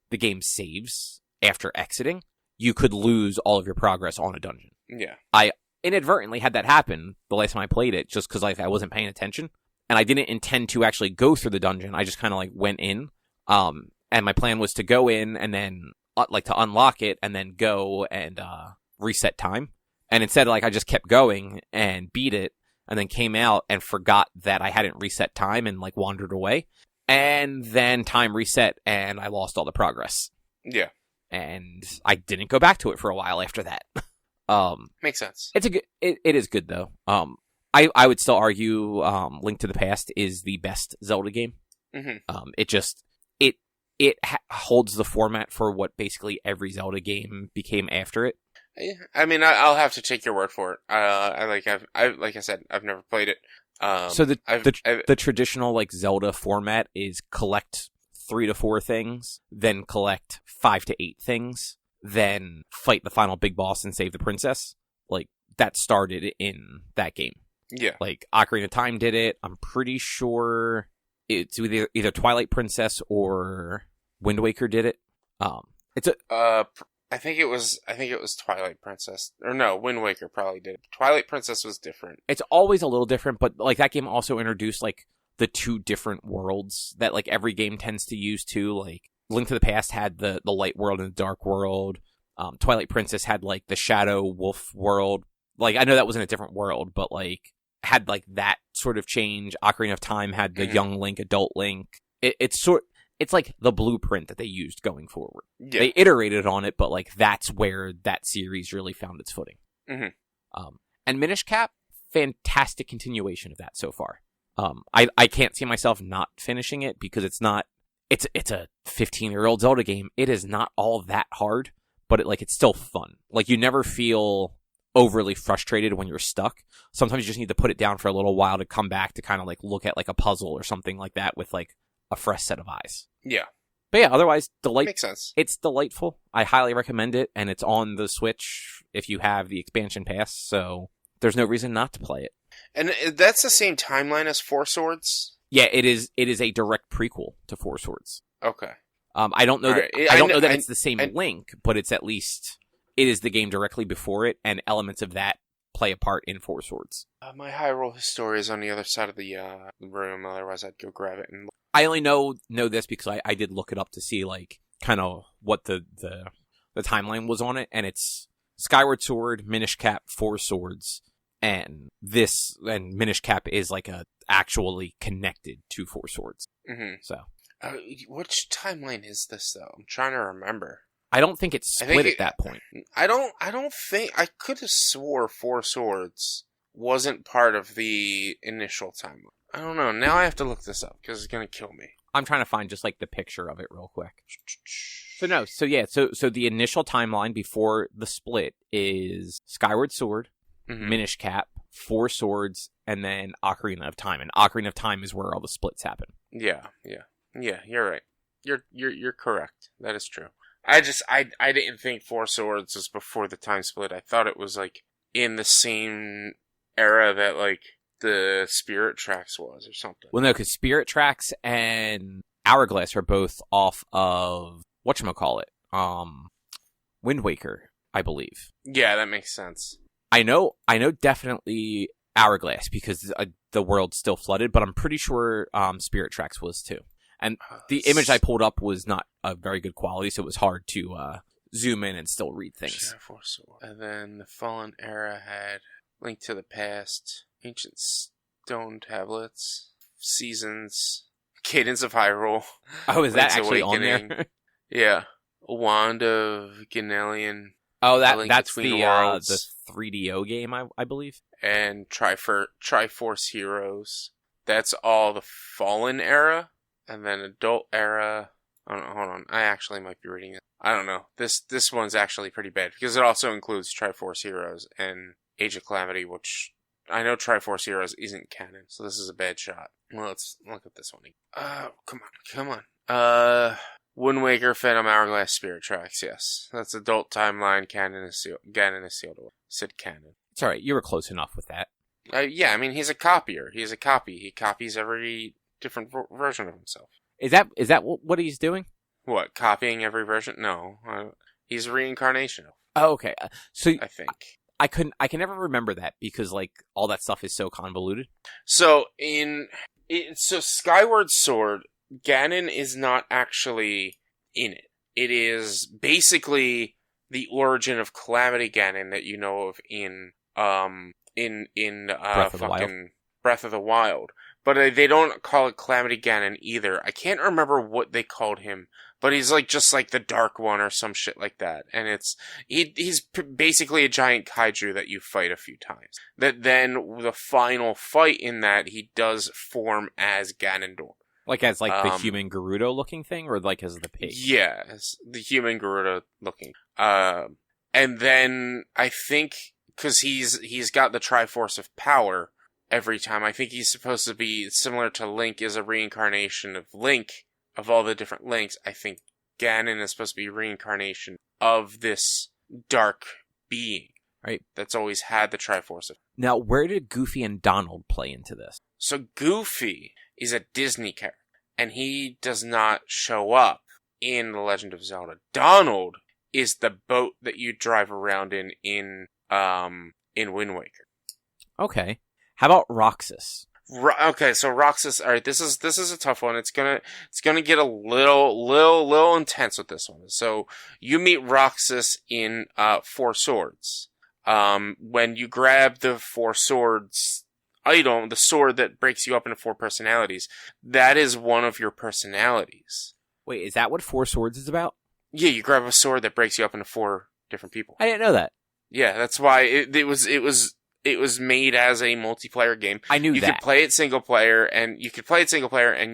Speaker 1: the game saves after exiting, you could lose all of your progress on a dungeon.
Speaker 2: Yeah,
Speaker 1: I inadvertently had that happen the last time I played it, just because like I wasn't paying attention, and I didn't intend to actually go through the dungeon. I just kind of like went in, and my plan was to go in, and then to unlock it and then go and reset time. And instead, like, I just kept going and beat it, and then came out and forgot that I hadn't reset time and, like, wandered away. And then time reset, and I lost all the progress.
Speaker 2: Yeah.
Speaker 1: And I didn't go back to it for a while after that.
Speaker 2: Makes sense.
Speaker 1: It is good, though. I would still argue Link to the Past is the best Zelda game.
Speaker 2: Mm-hmm.
Speaker 1: It holds the format for what basically every Zelda game became after it.
Speaker 2: Yeah, I mean, I'll have to take your word for it. Like I said, I've never played it.
Speaker 1: So the traditional like Zelda format is collect 3 to 4 things, then collect 5 to 8 things, then fight the final big boss and save the princess. Like that started in that game.
Speaker 2: Yeah,
Speaker 1: like Ocarina of Time did it. I'm pretty sure it's either Twilight Princess or Wind Waker did it.
Speaker 2: I think it was Twilight Princess. Or no, Wind Waker probably did. Twilight Princess was different.
Speaker 1: It's always a little different, but like that game also introduced like the 2 different worlds that like every game tends to use too. Like Link to the Past had the light world and the dark world. Twilight Princess had like the shadow wolf world. Like I know that was in a different world, but like had like that sort of change. Ocarina of Time had the young Link, adult Link. It's like the blueprint that they used going forward. Yeah. They iterated on it, but like that's where that series really found its footing.
Speaker 2: Mm-hmm.
Speaker 1: And Minish Cap, fantastic continuation of that so far. I can't see myself not finishing it because it's a 15-year-old Zelda game. It is not all that hard, but it's still fun. Like you never feel overly frustrated when you're stuck. Sometimes you just need to put it down for a little while to come back to kind of like look at like a puzzle or something like that with like a fresh set of eyes.
Speaker 2: Yeah.
Speaker 1: But yeah, otherwise,
Speaker 2: makes sense.
Speaker 1: It's delightful. I highly recommend it, and it's on the Switch if you have the expansion pass, so there's no reason not to play it.
Speaker 2: And that's the same timeline as Four Swords?
Speaker 1: Yeah, it is a direct prequel to Four Swords.
Speaker 2: Okay.
Speaker 1: I don't know that it's the same Link, but it's at least it is the game directly before it, and elements of that play a part in Four Swords.
Speaker 2: My Hyrule Historia is on the other side of the room, otherwise I'd go grab it and
Speaker 1: I only know this because I did look it up to see like kind of what the timeline was on it, and it's Skyward Sword, Minish Cap, Four Swords, and Minish Cap is like actually connected to Four Swords.
Speaker 2: Mm-hmm.
Speaker 1: So,
Speaker 2: which timeline is this though? I'm trying to remember.
Speaker 1: I don't think it's split at that point.
Speaker 2: I don't think I could have swore Four Swords wasn't part of the initial timeline. I don't know. Now I have to look this up because it's going to kill me.
Speaker 1: I'm trying to find just like the picture of it real quick. So the initial timeline before the split is Skyward Sword, Minish Cap, Four Swords, and then Ocarina of Time. And Ocarina of Time is where all the splits happen.
Speaker 2: Yeah. You're right. You're correct. That is true. I didn't think Four Swords was before the time split. I thought it was like in the same era that like the Spirit Tracks was or something.
Speaker 1: Well, no, because Spirit Tracks and Hourglass are both off of whatchamacallit, Wind Waker, I believe.
Speaker 2: Yeah, that makes sense.
Speaker 1: I know definitely Hourglass because the world's still flooded, but I'm pretty sure Spirit Tracks was too. And the image I pulled up was not a very good quality, so it was hard to zoom in and still read things.
Speaker 2: And then the Fallen Era had Link to the Past, Ancient Stone Tablets, Seasons, Cadence of Hyrule.
Speaker 1: Oh, is that
Speaker 2: Link's
Speaker 1: actually
Speaker 2: Awakening.
Speaker 1: on there?
Speaker 2: Yeah. Wand of Ganelion.
Speaker 1: Oh, that's the 3DO game, I believe.
Speaker 2: And Triforce Heroes. That's all the Fallen Era. And then Adult Era. Oh, no, hold on. I actually might be reading it. I don't know. This one's actually pretty bad because it also includes Triforce Heroes and Age of Calamity, which I know Triforce Heroes isn't canon, so this is a bad shot. Well, let's look at this one. Come on. Wind Waker, Phantom Hourglass, Spirit Tracks. Yes, that's adult timeline. Canon is sealed away. Said canon.
Speaker 1: It's all right. You were close enough with that.
Speaker 2: Yeah, I mean he's a copier. He's a copy. He copies every different version of himself.
Speaker 1: Is that what he's doing?
Speaker 2: What, copying every version? No, he's a reincarnation.
Speaker 1: Oh, okay. So
Speaker 2: I think
Speaker 1: I can never remember that because like all that stuff is so convoluted.
Speaker 2: So Skyward Sword, Ganon is not actually in it. it is basically the origin of Calamity Ganon that you know of in Breath of the Wild. But they don't call it Calamity Ganon either. I can't remember what they called him, but he's like just like the Dark One or some shit like that. And he's basically a giant kaiju that you fight a few times. That then the final fight in that he does form as Ganondorf.
Speaker 1: Like as like the human Gerudo looking thing, or like as the pig?
Speaker 2: Yeah, as the human Gerudo looking. And then I think because he's got the Triforce of Power. Every time. I think he's supposed to be similar to Link, is a reincarnation of Link, of all the different Links. I think Ganon is supposed to be a reincarnation of this dark being.
Speaker 1: Right.
Speaker 2: That's always had the Triforce of.
Speaker 1: Now, where did Goofy and Donald play into this?
Speaker 2: So Goofy is a Disney character, and he does not show up in The Legend of Zelda. Donald is the boat that you drive around in Wind Waker.
Speaker 1: Okay. How about Roxas?
Speaker 2: Okay, so Roxas. All right, this is a tough one. It's gonna get a little intense with this one. So you meet Roxas in Four Swords. When you grab the Four Swords item, the sword that breaks you up into 4 personalities, that is one of your personalities.
Speaker 1: Wait, is that what Four Swords is about?
Speaker 2: Yeah, you grab a sword that breaks you up into 4 different people.
Speaker 1: I didn't know that.
Speaker 2: Yeah, that's why it was made as a multiplayer game.
Speaker 1: I knew
Speaker 2: that. You could play it single player, and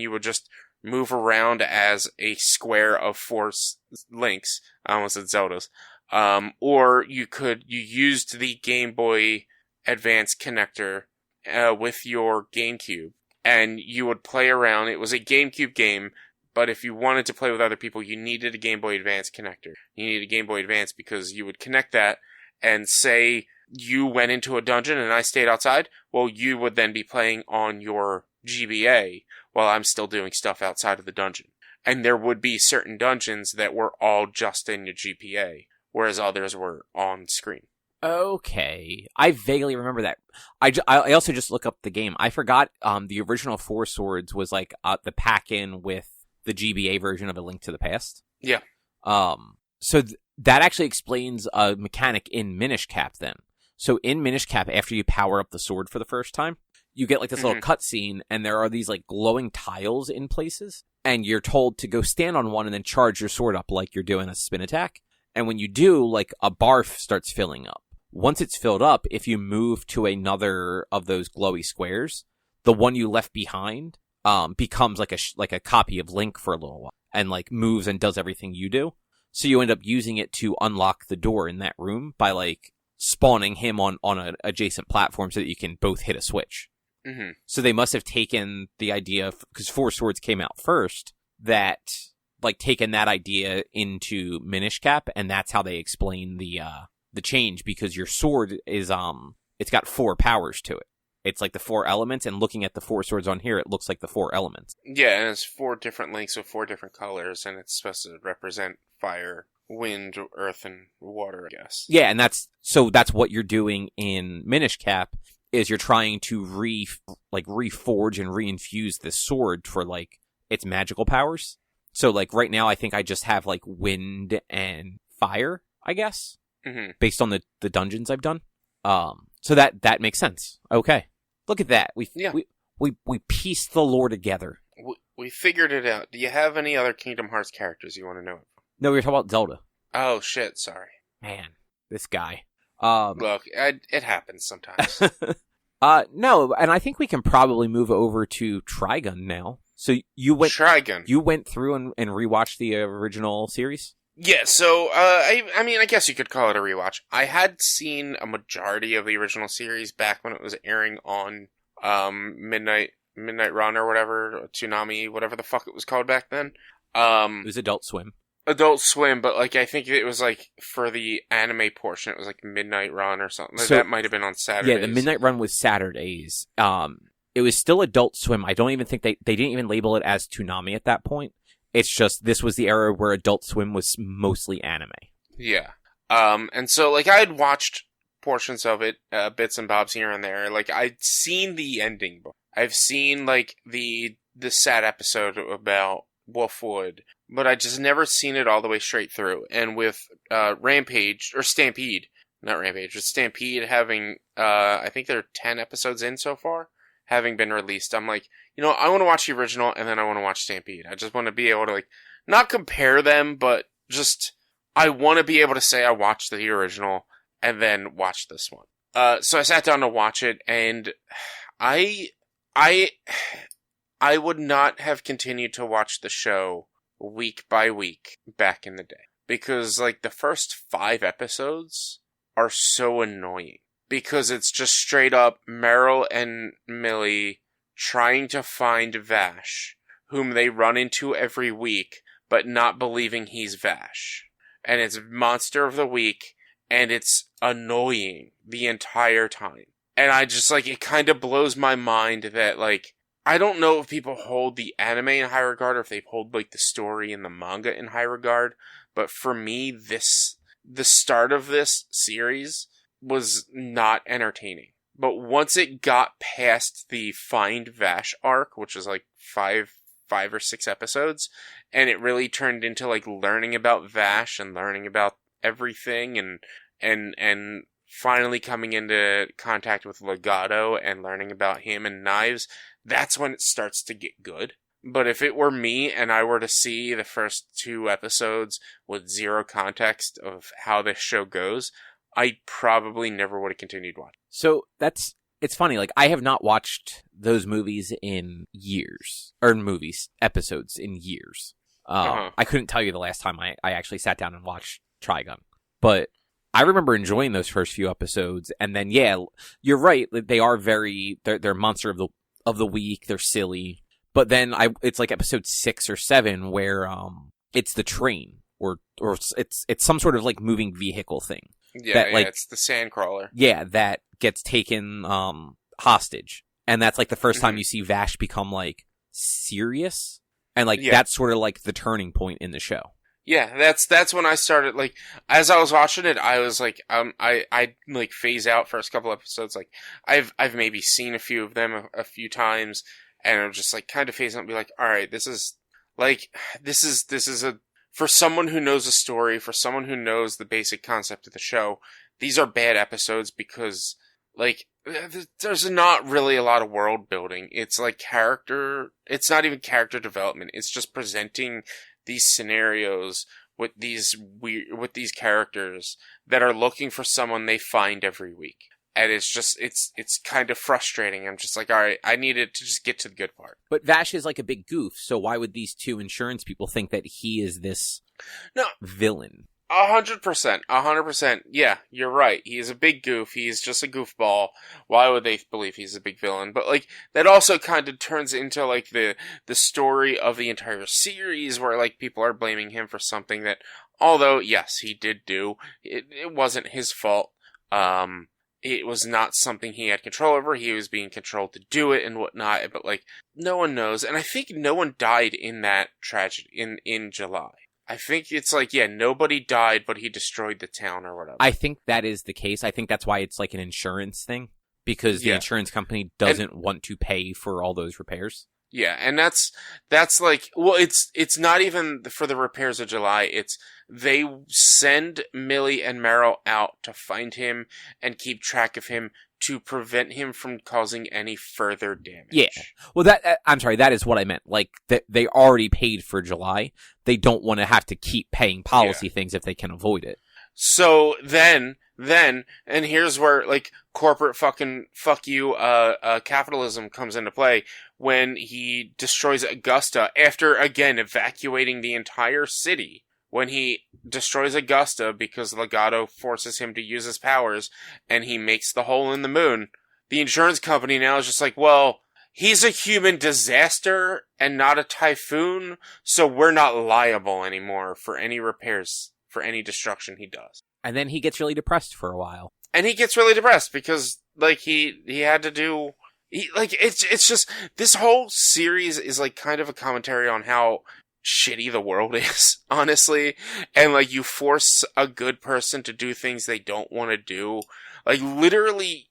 Speaker 2: you would just move around as a square of 4 links. I almost said Zeldas. Or you used the Game Boy Advance connector with your GameCube, and you would play around. It was a GameCube game, but if you wanted to play with other people, you needed a Game Boy Advance connector. You needed a Game Boy Advance because you would connect that and say you went into a dungeon and I stayed outside, well, you would then be playing on your GBA while I'm still doing stuff outside of the dungeon. And there would be certain dungeons that were all just in your GPA, whereas others were on screen.
Speaker 1: Okay. I vaguely remember that. I also just looked up the game. I forgot the original Four Swords was like the pack-in with the GBA version of A Link to the Past.
Speaker 2: Yeah.
Speaker 1: So that actually explains a mechanic in Minish Cap then. So in Minish Cap, after you power up the sword for the first time, you get like this little cutscene, and there are these like glowing tiles in places, and you're told to go stand on one and then charge your sword up like you're doing a spin attack. And when you do, like a bar starts filling up. Once it's filled up, if you move to another of those glowy squares, the one you left behind becomes like a copy of Link for a little while, and like moves and does everything you do. So you end up using it to unlock the door in that room by like spawning him on an adjacent platform so that you can both hit a switch.
Speaker 2: Mm-hmm.
Speaker 1: So they must have taken the idea, because Four Swords came out first, that like taken that idea into Minish Cap, and that's how they explain the change, because your sword is it's got 4 powers to it. It's like the 4 elements, and looking at the 4 swords on here, it looks like the 4 elements.
Speaker 2: Yeah, and it's 4 different links with 4 different colors, and it's supposed to represent fire, wind, earth, and water, I guess.
Speaker 1: Yeah, and that's what you're doing in Minish Cap, is you're trying to reforge and reinfuse this sword for like its magical powers. So like right now, I think I just have like wind and fire, I guess, based on the dungeons I've done. So that makes sense. Okay, look at that. We pieced the lore together.
Speaker 2: We figured it out. Do you have any other Kingdom Hearts characters you want to know?
Speaker 1: No, we were talking about Zelda.
Speaker 2: Oh shit! Sorry.
Speaker 1: Man, this guy.
Speaker 2: Look, it happens sometimes.
Speaker 1: No, and I think we can probably move over to Trigun now. So you went through and rewatched the original series?
Speaker 2: Yeah, so, I mean, I guess you could call it a rewatch. I had seen a majority of the original series back when it was airing on, Midnight Run or whatever, or Toonami, whatever the fuck it was called back then.
Speaker 1: It was Adult Swim.
Speaker 2: Adult Swim, but, like, I think it was, like, for the anime portion, it was, like, Midnight Run or something. So, that might have been on Saturdays.
Speaker 1: Yeah, the Midnight Run was Saturdays. It was still Adult Swim. I don't even think they didn't even label it as Toonami at that point. It's just, this was the era where Adult Swim was mostly anime.
Speaker 2: Yeah. And so, like, I had watched portions of it, bits and bobs here and there. Like, I'd seen the ending book. I've seen, like, the sad episode about Wolfwood, but I just never seen it all the way straight through. And with Rampage, or Stampede, not Rampage, but Stampede having, I think they're 10 episodes in so far, having been released, I'm like, I want to watch the original, and then I want to watch Stampede. I just want to be able to, like, not compare them, but just, I want to be able to say I watched the original, and then watch this one. So I sat down to watch it, and I would not have continued to watch the show week by week back in the day. Because, like, the first 5 episodes are so annoying. Because it's just straight up Meryl and Millie trying to find Vash, whom they run into every week, but not believing he's Vash. And it's Monster of the Week, and it's annoying the entire time. And I just, like, it kind of blows my mind that, like, I don't know if people hold the anime in high regard or if they hold, like, the story and the manga in high regard, but for me, the start of this series was not entertaining. But once it got past the Find Vash arc, which was, like, five or 6 episodes, and it really turned into, like, learning about Vash and learning about everything and finally coming into contact with Legato and learning about him and Knives, that's when it starts to get good. But if it were me and I were to see the first 2 episodes with zero context of how this show goes, I probably never would have continued watching.
Speaker 1: So it's funny, like, I have not watched those movies in years, or episodes in years. I couldn't tell you the last time I actually sat down and watched Trigun, but I remember enjoying those first few episodes, and then, yeah, you're right, they are they're Monster of the Week, they're silly, but then it's like episode 6 or 7 where, it's the train, or it's some sort of, like, moving vehicle thing.
Speaker 2: Yeah, like, it's the Sandcrawler.
Speaker 1: Yeah, that gets taken, hostage, and that's, like, the first time you see Vash become, like, serious, and, like, that's sort of, like, the turning point in the show.
Speaker 2: Yeah, that's when I started, like, as I was watching it, I was like, I like phase out first couple episodes, like, I've maybe seen a few of them a few times, and I'm just like kind of phase out and be like, all right, this is for someone who knows the story, for someone who knows the basic concept of the show, these are bad episodes because, like, there's not really a lot of world building. It's like it's not even character development. It's just presenting these scenarios with these characters that are looking for someone they find every week. And it's just, it's kind of frustrating. I'm just like, all right, I needed to just get to the good part.
Speaker 1: But Vash is like a big goof, so why would these 2 insurance people think that he is this villain?
Speaker 2: 100%. Yeah, you're right. He is a big goof. He's just a goofball. Why would they believe he's a big villain? But, like, that also kind of turns into, like, the story of the entire series where, like, people are blaming him for something that, although, yes, he did do, it wasn't his fault. It was not something he had control over. He was being controlled to do it and whatnot. But, like, no one knows. And I think no one died in that tragedy in July. I think it's like, yeah, nobody died, but he destroyed the town or whatever.
Speaker 1: I think that is the case. I think that's why it's like an insurance thing, because the insurance company doesn't want to pay for all those repairs.
Speaker 2: Yeah, and that's like, well, it's not even for the repairs of July. It's they send Millie and Meryl out to find him and keep track of him to prevent him from causing any further damage.
Speaker 1: Yeah. Well, I'm sorry, that is what I meant. Like, they already paid for July. They don't want to have to keep paying policy things if they can avoid it.
Speaker 2: So then, and here's where, like, corporate fucking fuck you, capitalism comes into play when he destroys Augusta after, again, evacuating the entire city. When he destroys Augusta because Legato forces him to use his powers and he makes the hole in the moon, the insurance company now is just like, well, he's a human disaster and not a typhoon, so we're not liable anymore for any repairs, for any destruction he does.
Speaker 1: And then he gets really depressed for a while.
Speaker 2: And he gets really depressed because, like, he had to do... it's just... This whole series is, like, kind of a commentary on how shitty the world is, honestly. And, like, you force a good person to do things they don't want to do. Like, literally,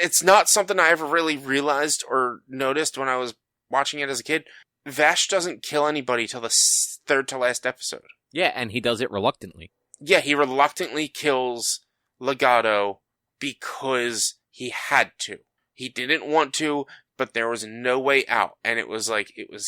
Speaker 2: it's not something I ever really realized or noticed when I was watching it as a kid. Vash doesn't kill anybody till the third to last episode.
Speaker 1: Yeah, and he does it reluctantly.
Speaker 2: Yeah, he reluctantly kills Legato because he had to. He didn't want to, but there was no way out. And it was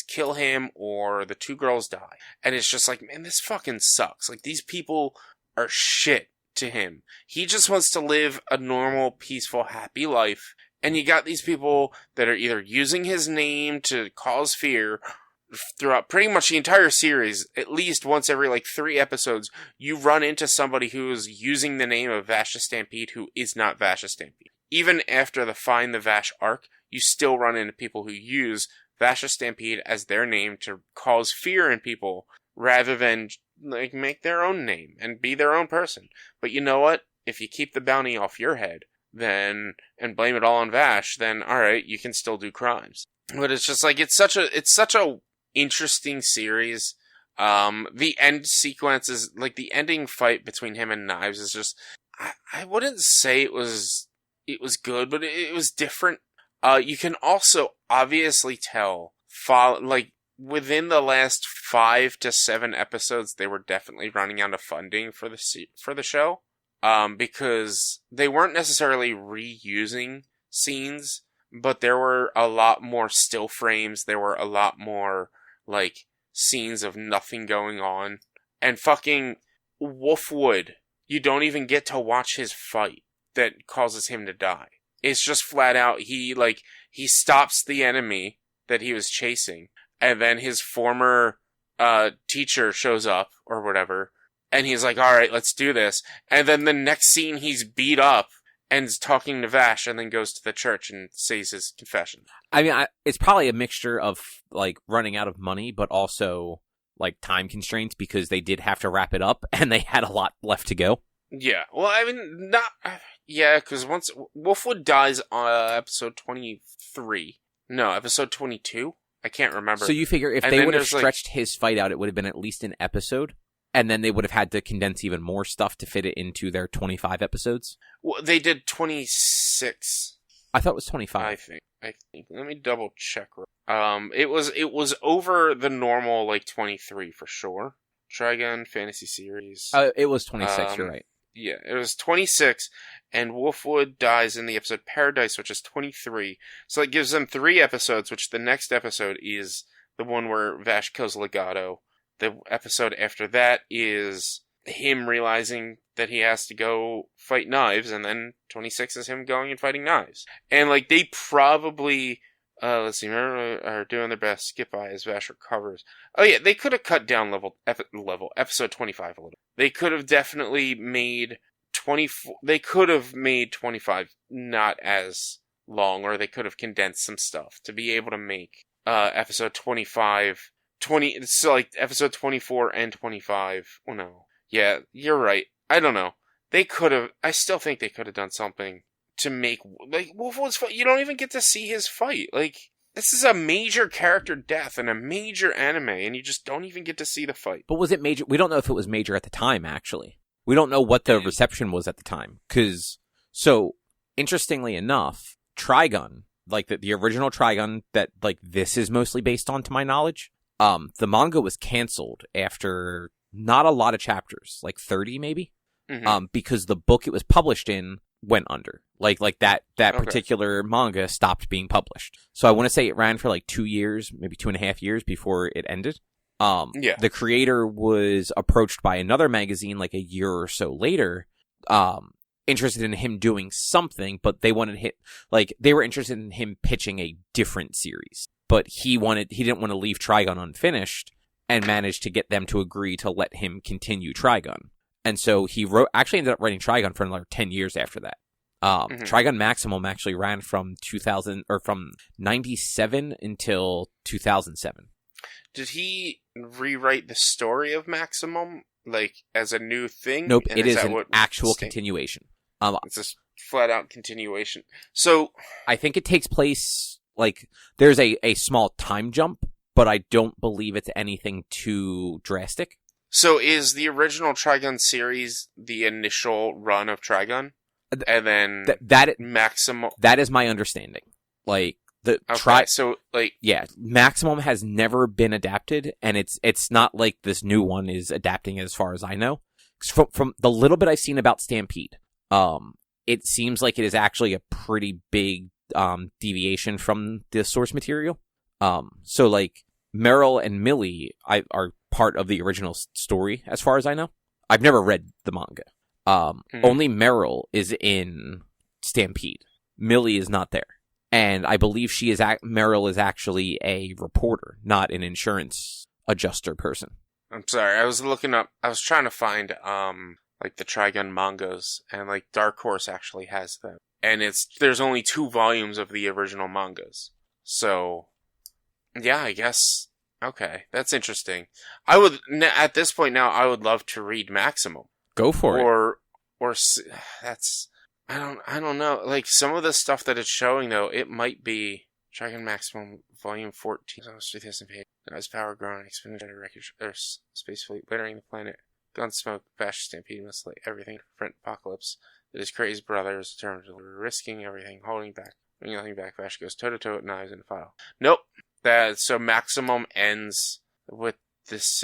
Speaker 2: kill him or the two girls die. And it's just like, man, this fucking sucks. Like, these people are shit to him. He just wants to live a normal, peaceful, happy life. And you got these people that are either using his name to cause fear throughout pretty much the entire series. At least once every 3 episodes, you run into somebody who's using the name of Vash the Stampede who is not Vash the Stampede. Even after the Find the Vash arc, you still run into people who use Vash the Stampede as their name to cause fear in people rather than make their own name and be their own person. But you know what? If you keep the bounty off your head, then and blame it all on Vash, then alright, you can still do crimes. But it's just it's such a interesting series. The end sequence is the ending fight between him and Knives is just I wouldn't say it was good, but it was different. You can also obviously tell within the last 5 to 7 episodes, they were definitely running out of funding for the show. Because they weren't necessarily reusing scenes, but there were a lot more still frames. There were a lot more scenes of nothing going on. And fucking Wolfwood, you don't even get to watch his fight that causes him to die. It's just flat out he stops the enemy that he was chasing, and then his former teacher shows up or whatever. And he's like, alright, let's do this. And then the next scene, he's beat up and is talking to Vash and then goes to the church and says his confession.
Speaker 1: I mean, it's probably a mixture of, running out of money, but also, time constraints because they did have to wrap it up and they had a lot left to go.
Speaker 2: Yeah. Well, I mean, yeah, because once Wolfwood dies on episode 23. No, episode 22? I can't remember.
Speaker 1: So you figure if they would have stretched his fight out, it would have been at least an episode? And then they would have had to condense even more stuff to fit it into their 25 episodes?
Speaker 2: Well, they did 26.
Speaker 1: I thought it was 25.
Speaker 2: I think. Let me double check. It was over the normal 23 for sure. Trigun Fantasy Series.
Speaker 1: It was 26, you're right.
Speaker 2: Yeah, it was 26, and Wolfwood dies in the episode Paradise, which is 23. So it gives them 3 episodes, which the next episode is the one where Vash kills Legato. The episode after that is him realizing that he has to go fight Knives, and then 26 is him going and fighting Knives. And they probably are doing their best. Skip by as Vash recovers. Oh yeah, they could have cut down episode 25 a little. They could have definitely made 24. They could have made 25 not as long, or they could have condensed some stuff to be able to make episode 25. So episode 24 and 25. Oh no. Yeah, you're right. I don't know. I still think they could have done something to make, Wolfwood's fight. You don't even get to see his fight. This is a major character death in a major anime, and you just don't even get to see the fight.
Speaker 1: But was it major? We don't know if it was major at the time, actually. We don't know what the reception was at the time. Interestingly enough, Trigun, the original Trigun that, this is mostly based on, to my knowledge, the manga was canceled after not a lot of chapters, 30 maybe, because the book it was published in went under. That particular manga stopped being published. So I want to say it ran for 2 years, maybe 2.5 years before it ended. The creator was approached by another magazine a year or so later, interested in him doing something, but they wanted him, they were interested in him pitching a different series. But he didn't want to leave Trigun unfinished, and managed to get them to agree to let him continue Trigun. And so he actually ended up writing Trigun for another 10 years after that. Trigun Maximum actually ran from 97 until 2007.
Speaker 2: Did he rewrite the story of Maximum as a new thing?
Speaker 1: Nope, it is an actual continuation.
Speaker 2: It's a flat out continuation. So
Speaker 1: I think it takes place. There's a small time jump, but I don't believe it's anything too drastic.
Speaker 2: So is the original Trigun series the initial run of Trigun? And then
Speaker 1: that
Speaker 2: Maximum...
Speaker 1: That is my understanding.
Speaker 2: So like,
Speaker 1: yeah, Maximum has never been adapted, and it's not like this new one is adapting it as far as I know. From the little bit I've seen about Stampede, it seems like it is actually a pretty big deviation from the source material. So like Meryl and Millie are part of the original story as far as I know. I've never read the manga. Only Meryl is in Stampede. Millie is not there. And I believe Meryl is actually a reporter, not an insurance adjuster person.
Speaker 2: I'm sorry, I was trying to find like the Trigun mangas, and like Dark Horse actually has them. And there's only 2 volumes of the original mangas. So yeah, I guess, okay, that's interesting. At this point now, I would love to read Maximum.
Speaker 1: Go for it.
Speaker 2: Or that's, I don't know. Like, some of the stuff that it's showing, though, it might be Dragon Maximum Volume 14. Almost 3,000 pages. As power growing, expanded wreckage, Earth's space fleet, littering the planet. Gunsmoke, Bash, Stampede, must lay everything to prevent apocalypse. That his crazed brother is determined to risking everything, holding back. Bringing nothing back, Bash goes toe-to-toe with knives in a file. Nope. So Maximum ends with it's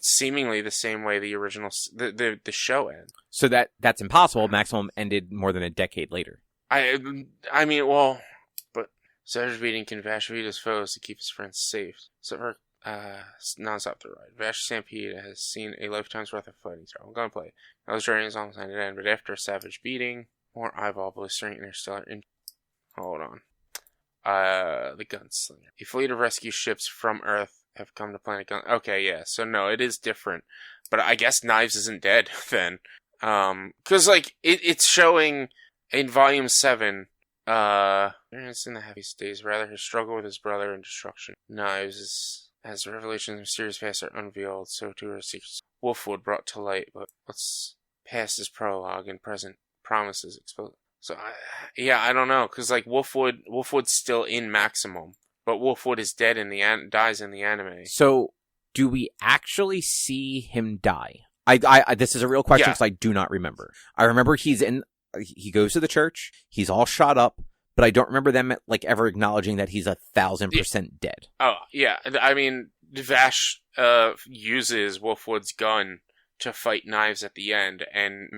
Speaker 2: seemingly the same way the original, the show ends.
Speaker 1: So that's impossible. Maximum ended more than a decade later.
Speaker 2: I mean, well, but Savage beating can Vash beat his foes to keep his friends safe. So her non-stop the ride. Vash Stampede has seen a lifetime's worth of fighting through gunplay. Now his journey is almost at an end, but after a savage beating, more eyeball blistering interstellar. Hold on. The Gunslinger. A fleet of rescue ships from Earth have come to planet Gun. Okay, yeah. So no, it is different. But I guess Knives isn't dead then. Cause like, it's showing in Volume 7, experience in the heaviest days, rather his struggle with his brother and destruction. Knives as the revelations of mysterious past are unveiled, so too are secrets Wolfwood brought to light, but what's past is prologue and present promises exposed. So, I don't know, because like Wolfwood's still in Maximum, but Wolfwood is dead dies in the anime.
Speaker 1: So, do we actually see him die? This is a real question because I do not remember. I remember he goes to the church, he's all shot up, but I don't remember them like ever acknowledging that he's 1,000% dead.
Speaker 2: Oh yeah, I mean Vash uses Wolfwood's gun to fight Knives at the end, and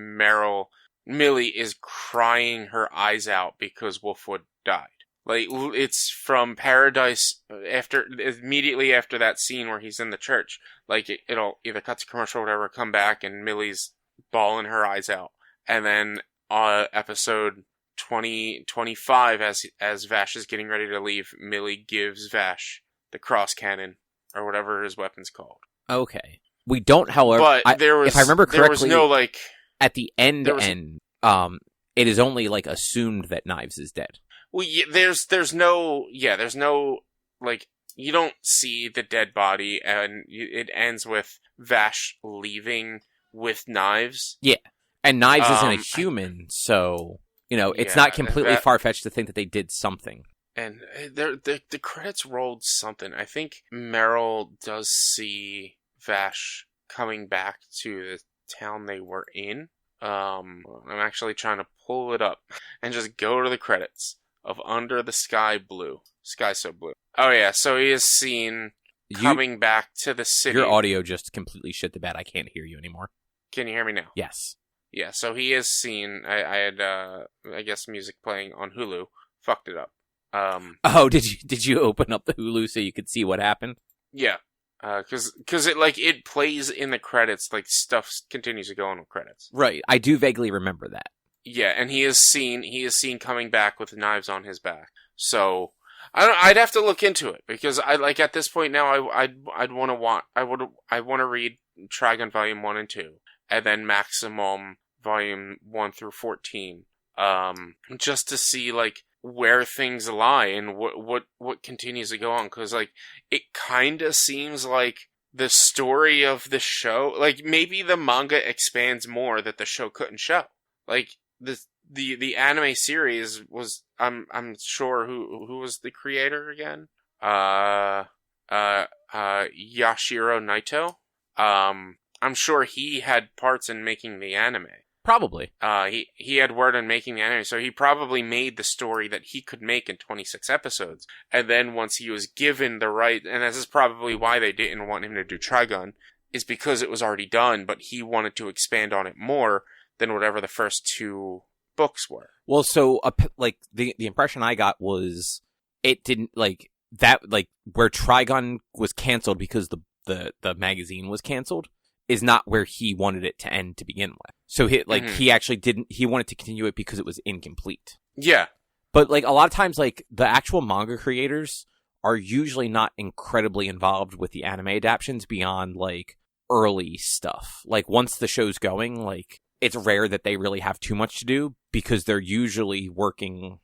Speaker 2: Millie is crying her eyes out because Wolfwood died. Like, it's from Paradise immediately after that scene where he's in the church. Like, it'll either cut to commercial or whatever, come back, and Millie's bawling her eyes out. And then, episode 25, as Vash is getting ready to leave, Millie gives Vash the cross cannon, or whatever his weapon's called.
Speaker 1: Okay. We don't, however,
Speaker 2: but
Speaker 1: if I remember correctly,
Speaker 2: there was no, like,
Speaker 1: at the end, it is only, like, assumed that Knives is dead.
Speaker 2: Well, yeah, there's no, like, you don't see the dead body, and it ends with Vash leaving with Knives.
Speaker 1: Yeah, and Knives isn't a human, so, it's not completely far-fetched to think that they did something.
Speaker 2: And the credits rolled something. I think Meryl does see Vash coming back to the town they were in. I'm actually trying to pull it up and just go to the credits of Under the Sky Blue. Sky So Blue. Oh yeah, so he is seen coming back to the city.
Speaker 1: Your audio just completely shit the bed. I can't hear you anymore.
Speaker 2: Can you hear me now?
Speaker 1: Yes.
Speaker 2: Yeah, so he is seen. I had, I guess, music playing on Hulu. Fucked it up.
Speaker 1: Did you open up the Hulu so you could see what happened?
Speaker 2: Yeah. Cause it plays in the credits, like stuff continues to go on with credits.
Speaker 1: Right. I do vaguely remember that.
Speaker 2: Yeah, and he is seen coming back with Knives on his back. So I'd have to look into it because at this point now I want to read Trigun Volume 1 and 2 and then Maximum Volume 1 through 14 just to see like where things lie and what continues to go on, because like it kind of seems like the story of the show, like maybe the manga expands more that the show couldn't show. Like the anime series was, I'm sure who was the creator again? Yashiro Naito. I'm sure he had parts in making the anime.
Speaker 1: Probably.
Speaker 2: He had word on making the anime, so he probably made the story that he could make in 26 episodes. And then once he was given the right, and this is probably why they didn't want him to do Trigun, is because it was already done, but he wanted to expand on it more than whatever the first 2 books were.
Speaker 1: Well, so like the impression I got was it didn't like that, like where Trigun was canceled because the magazine was canceled is not where he wanted it to end to begin with. So he actually didn't, he wanted to continue it because it was incomplete.
Speaker 2: Yeah.
Speaker 1: But like a lot of times, like the actual manga creators are usually not incredibly involved with the anime adaptations beyond like early stuff. Like once the show's going, like it's rare that they really have too much to do because they're usually working,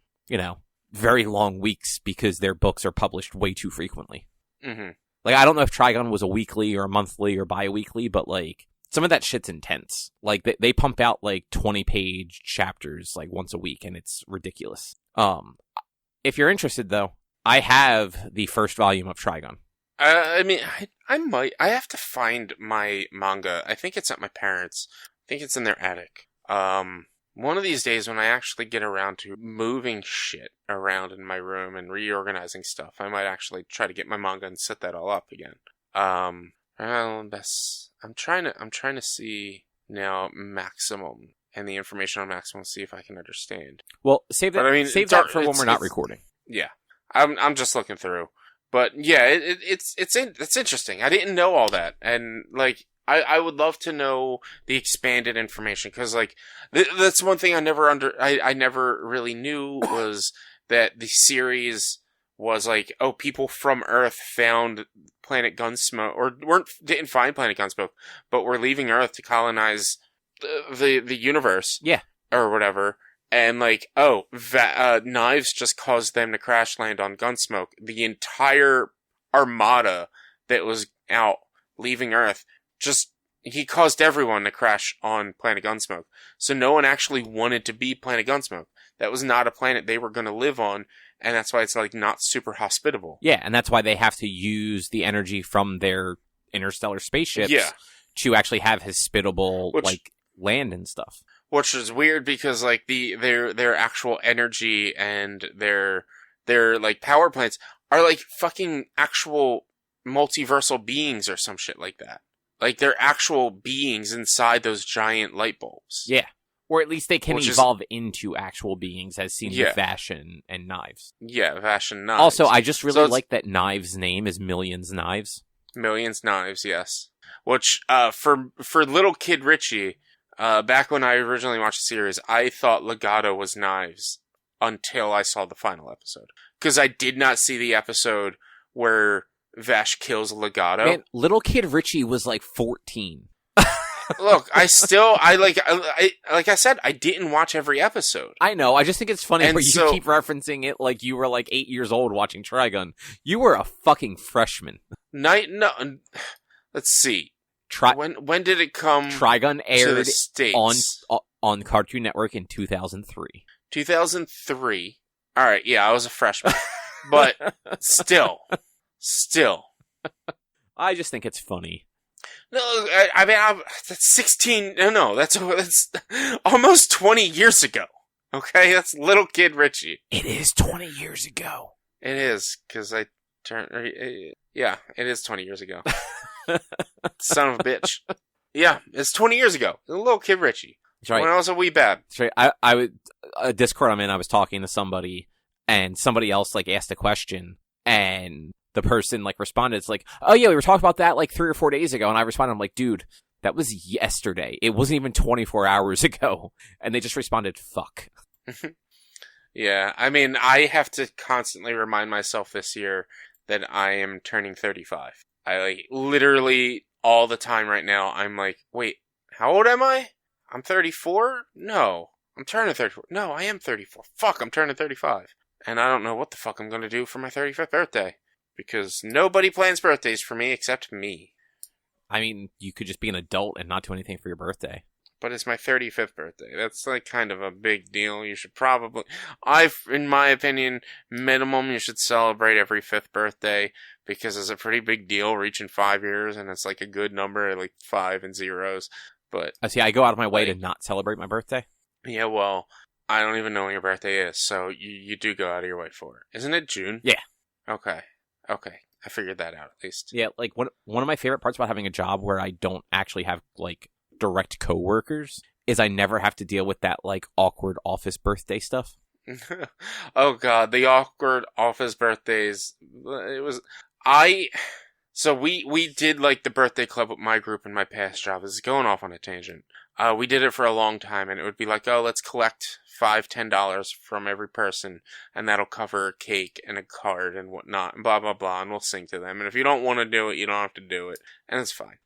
Speaker 1: very long weeks because their books are published way too frequently.
Speaker 2: Mm-hmm.
Speaker 1: Like, I don't know if Trigun was a weekly or a monthly or bi-weekly, but, like, some of that shit's intense. Like, they pump out, like, 20-page chapters, like, once a week, and it's ridiculous. If you're interested, though, I have the first volume of Trigun.
Speaker 2: I mean, I might. I have to find my manga. I think it's at my parents'. I think it's in their attic. One of these days when I actually get around to moving shit around in my room and reorganizing stuff, I might actually try to get my manga and set that all up again. I'm trying to see now Maximum and the information on Maximum, see if I can understand.
Speaker 1: Well, save that. Save that for when we're not recording.
Speaker 2: Yeah, I'm just looking through, but yeah, it's interesting. I didn't know all that, and like. I would love to know the expanded information, because like that's one thing I never really knew was that the series was like, oh, people from Earth found Planet Gunsmoke, or didn't find Planet Gunsmoke, but were leaving Earth to colonize the universe, or whatever, and like, oh, knives just caused them to crash land on Gunsmoke. The entire armada that was out leaving Earth. He caused everyone to crash on Planet Gunsmoke. So no one actually wanted to be Planet Gunsmoke. That was not a planet they were going to live on, and that's why it's like not super hospitable.
Speaker 1: Yeah, and that's why they have to use the energy from their interstellar spaceships to actually have hospitable land and stuff.
Speaker 2: Which is weird because like their actual energy and their like power plants are like fucking actual multiversal beings or some shit like that. Like, they're actual beings inside those giant light bulbs.
Speaker 1: Yeah. Or at least they can evolve into actual beings, as seen with Vash and Knives.
Speaker 2: Yeah, Vash and Knives.
Speaker 1: Also, I just really like that Knives' name is Millions Knives.
Speaker 2: Millions Knives, yes. Which, for little kid Richie, back when I originally watched the series, I thought Legato was Knives until I saw the final episode. Because I did not see the episode where Vash kills Legato.
Speaker 1: Man, little kid Richie was like 14.
Speaker 2: Look, like I said, I didn't watch every episode.
Speaker 1: I know. I just think it's funny where you keep referencing it like you were like 8 years old watching Trigun. You were a fucking freshman.
Speaker 2: No, let's see. When did it come?
Speaker 1: Trigun aired
Speaker 2: to the States?
Speaker 1: on Cartoon Network in 2003.
Speaker 2: 2003. All right, yeah, I was a freshman, but still.
Speaker 1: I just think it's funny.
Speaker 2: No, I mean, that's 16. No, that's almost 20 years ago. Okay, that's little kid Richie.
Speaker 1: It is 20 years ago.
Speaker 2: It is, because I turned. Yeah, it is 20 years ago. Son of a bitch. Yeah, it's 20 years ago. Little kid Richie.
Speaker 1: That's right.
Speaker 2: When I was a wee bab.
Speaker 1: That's right. I would a Discord I'm in. I was talking to somebody, and somebody else like asked a question, and the person like responded. It's like, oh yeah, we were talking about that like 3 or 4 days ago, and I responded, I'm like, dude, that was yesterday. It wasn't even 24 hours ago, and they just responded, fuck.
Speaker 2: Yeah, I mean, I have to constantly remind myself this year that I am turning 35. I like literally all the time right now. I'm like, wait, how old am I? I'm 34? No, I'm turning 34. No, I am 34. Fuck, I'm turning 35. And I don't know what the fuck I'm going to do for my 35th birthday. Because nobody plans birthdays for me except me.
Speaker 1: I mean, you could just be an adult and not do anything for your birthday.
Speaker 2: But it's my 35th birthday. That's like kind of a big deal. You should probably... in my opinion, minimum you should celebrate every 5th birthday. Because it's a pretty big deal reaching 5 years. And it's like a good number, like 5 and zeros. But
Speaker 1: See, I go out of my way to not celebrate my birthday.
Speaker 2: yeah, well, I don't even know when your birthday is, so you do go out of your way for it. Isn't it June?
Speaker 1: Yeah.
Speaker 2: Okay. I figured that out at least.
Speaker 1: Yeah, like one of my favorite parts about having a job where I don't actually have like direct coworkers is I never have to deal with that like awkward office birthday stuff.
Speaker 2: Oh god, the awkward office birthdays. So we did like the birthday club with my group in my past job. This is going off on a tangent. We did it for a long time, and it would be like, oh, let's collect $10 from every person, and that'll cover a cake and a card and whatnot, and blah, blah, blah, and we'll sing to them. And if you don't want to do it, you don't have to do it, and it's fine.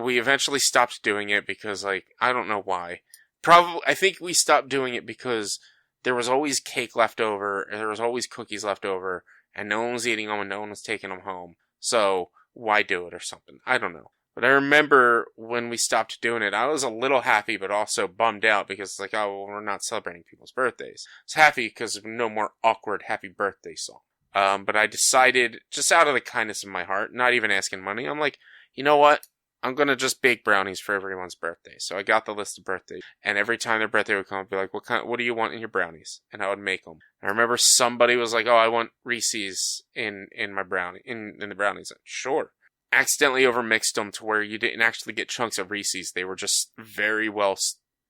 Speaker 2: We eventually stopped doing it because, like, I don't know why. I think we stopped doing it because there was always cake left over, and there was always cookies left over, and no one was eating them, and no one was taking them home. So, why do it or something? I don't know. But I remember when we stopped doing it, I was a little happy, but also bummed out because it's like, oh, well, we're not celebrating people's birthdays. I was happy because of no more awkward happy birthday song. But I decided, just out of the kindness of my heart, not even asking money, I'm like, you know what? I'm going to just bake brownies for everyone's birthday. So I got the list of birthdays, and every time their birthday would come, I'd be like, what do you want in your brownies? And I would make them. And I remember somebody was like, oh, I want Reese's in my brownie, in the brownies. Sure. Accidentally overmixed them to where you didn't actually get chunks of Reese's. They were just very well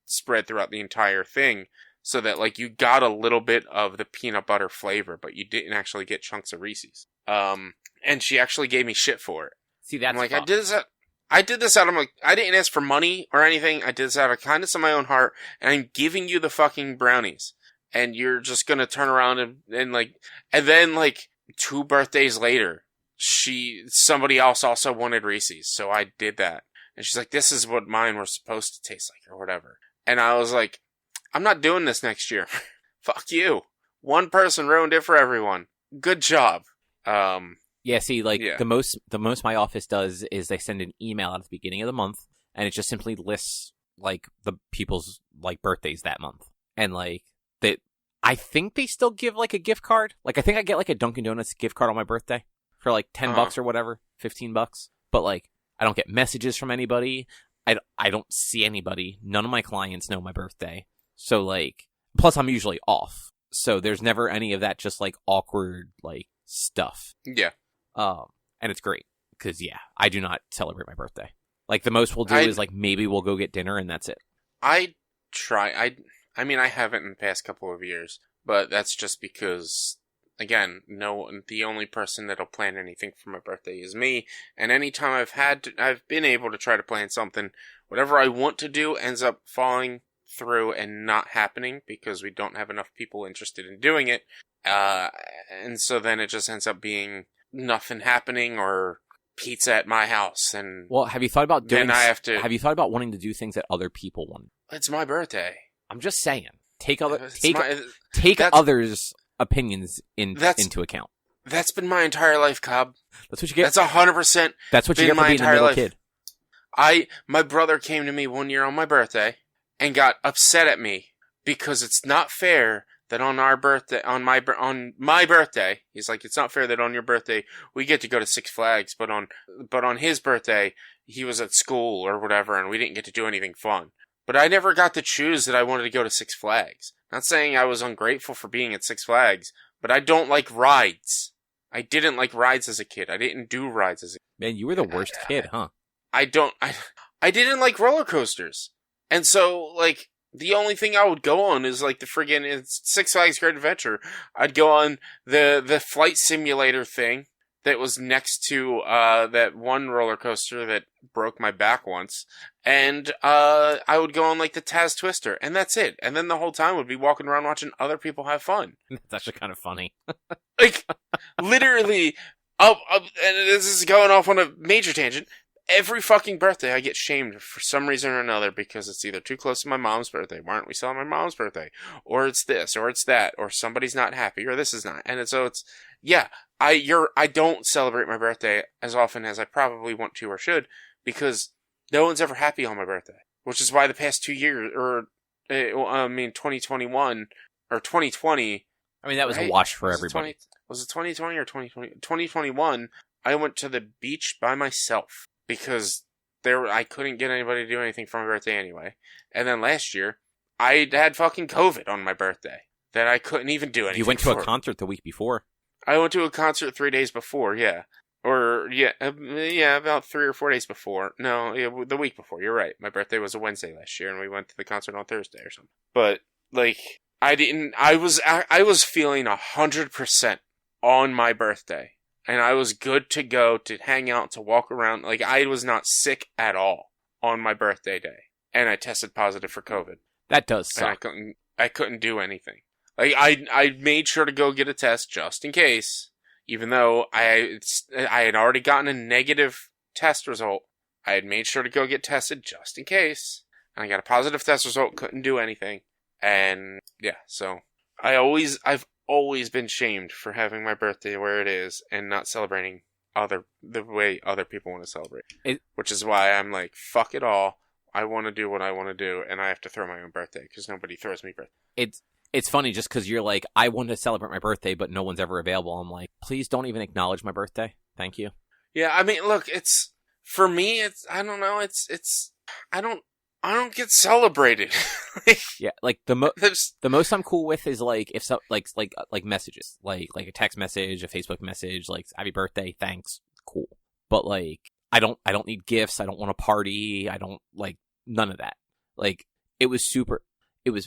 Speaker 2: spread throughout the entire thing, so that like you got a little bit of the peanut butter flavor, but you didn't actually get chunks of Reese's. And she actually gave me shit for it.
Speaker 1: See, that's
Speaker 2: I'm like,
Speaker 1: fun.
Speaker 2: I did this out of I didn't ask for money or anything. I did this out of kindness of my own heart, and I'm giving you the fucking brownies, and you're just gonna turn around and then 2 birthdays later, somebody else also wanted Reese's, so I did that. And she's like, this is what mine were supposed to taste like, or whatever. And I was like, I'm not doing this next year. Fuck you. One person ruined it for everyone. Good job.
Speaker 1: Yeah, see, the most my office does is they send an email at the beginning of the month, and it just simply lists, like, the people's, like, birthdays that month. And, like, I think they still give, like, a gift card. Like, I think I get, like, a Dunkin' Donuts gift card on my birthday. For like $10 or whatever, $15. But like, I don't get messages from anybody. I don't see anybody. None of my clients know my birthday. So like, plus I'm usually off. So there's never any of that just like awkward like stuff.
Speaker 2: Yeah.
Speaker 1: And it's great because yeah, I do not celebrate my birthday. Like the most we'll do is like maybe we'll go get dinner and that's it.
Speaker 2: I try. I mean I haven't in the past couple of years, but that's just because. Again, the only person that'll plan anything for my birthday is me, and anytime I've been able to try to plan something, whatever I want to do ends up falling through and not happening because we don't have enough people interested in doing it, and so then it just ends up being nothing happening or pizza at my house. And
Speaker 1: well, have you thought about have you thought about wanting to do things that other people want?
Speaker 2: It's my birthday.
Speaker 1: I'm just saying, take others' opinions into account.
Speaker 2: That's been my entire life, Cobb.
Speaker 1: That's what you get.
Speaker 2: That's 100%.
Speaker 1: That's what you get for being a middle kid.
Speaker 2: My brother came to me one year on my birthday and got upset at me because it's not fair that on my birthday, he's like, it's not fair that on your birthday we get to go to Six Flags, but on his birthday he was at school or whatever, and we didn't get to do anything fun. But I never got to choose that I wanted to go to Six Flags. Not saying I was ungrateful for being at Six Flags, but I don't like rides. I didn't like rides as a kid. I didn't do rides as a kid.
Speaker 1: Man, you were the worst kid, huh?
Speaker 2: I didn't like roller coasters. And so, like, the only thing I would go on is, like, the friggin' Six Flags Great Adventure. I'd go on the flight simulator thing that was next to that one roller coaster that broke my back once. And I would go on like the Taz Twister, and that's it. And then the whole time would be walking around watching other people have fun.
Speaker 1: That's actually kind of funny.
Speaker 2: Like, literally, and this is going off on a major tangent. Every fucking birthday I get shamed for some reason or another because it's either too close to my mom's birthday. Why aren't we celebrating my mom's birthday? Or it's this, or it's that, or somebody's not happy, or this is not. And so it's, yeah, I don't celebrate my birthday as often as I probably want to or should because no one's ever happy on my birthday. Which is why the past 2 years, 2021, or 2020.
Speaker 1: I mean, that was right? A wash for everybody.
Speaker 2: Was it 2020 or 2020? 2021, I went to the beach by myself because I couldn't get anybody to do anything for my birthday anyway. And then last year, I had fucking COVID on my birthday that I couldn't even do anything.
Speaker 1: You went to a concert the week before.
Speaker 2: I went to a concert 3 days before, yeah. About 3 or 4 days before. No, the week before. You're right. My birthday was a Wednesday last year, and we went to the concert on Thursday or something. But like, I was feeling 100% on my birthday, and I was good to go to hang out, to walk around. Like, I was not sick at all on my birthday day, and I tested positive for COVID.
Speaker 1: That does suck.
Speaker 2: And I couldn't do anything. Like, I made sure to go get a test just in case. Even though I had already gotten a negative test result, I had made sure to go get tested just in case. And I got a positive test result, couldn't do anything. And yeah, so I've always been shamed for having my birthday where it is and not celebrating the way other people want to celebrate. Which is why I'm like, fuck it all. I want to do what I want to do, and I have to throw my own birthday because nobody throws me birthday.
Speaker 1: It's funny just because you're like, I want to celebrate my birthday, but no one's ever available. I'm like, please don't even acknowledge my birthday. Thank you.
Speaker 2: Yeah, I mean, look, for me, I don't know, I don't get celebrated.
Speaker 1: Yeah, like the most I'm cool with is like if so, like messages, like a text message, a Facebook message, like happy birthday, thanks, cool. But like, I don't need gifts. I don't want a party. I don't like none of that. Like, it was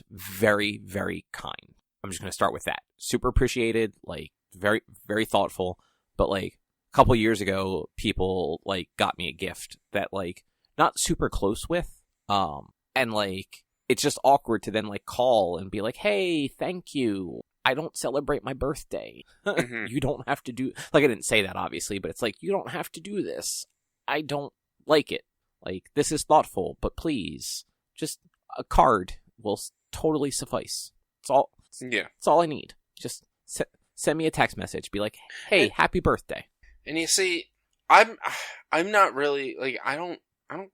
Speaker 1: very, very kind. I'm just going to start with that. Super appreciated, like, very, very thoughtful. But, like, a couple years ago, people, like, got me a gift that, like, not super close with. And, like, it's just awkward to then, like, call and be like, hey, thank you. I don't celebrate my birthday. Mm-hmm. You don't have to do... Like, I didn't say that, obviously, but it's like, you don't have to do this. I don't like it. Like, this is thoughtful, but please, just a card will totally suffice. It's all. Yeah, it's all I need. Just send me a text message. Be like, "Hey, happy birthday."
Speaker 2: And you see, I'm not really like I don't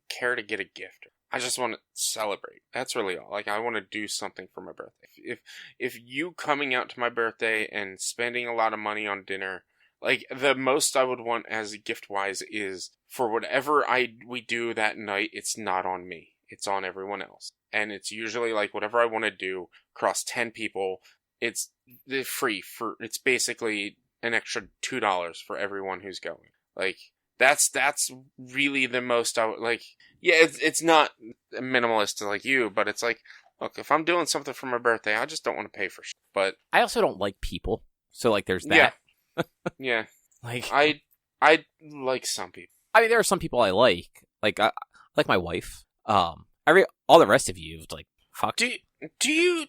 Speaker 2: care to get a gift. I just want to celebrate. That's really all. Like, I want to do something for my birthday. If you coming out to my birthday and spending a lot of money on dinner, like, the most I would want as gift wise is for whatever we do that night. It's not on me. It's on everyone else. And it's usually like whatever I want to do across 10 people, it's free it's basically an extra $2 for everyone who's going. Like, that's really the most I would like. Yeah, it's not minimalist to like you, but it's like, look, if I'm doing something for my birthday, I just don't want to pay for shit. But
Speaker 1: I also don't like people. So like there's that.
Speaker 2: Yeah. Yeah.
Speaker 1: Like,
Speaker 2: I like some people.
Speaker 1: I mean, there are some people I like. Like, I like my wife. All the rest of you, like, fuck.
Speaker 2: Do you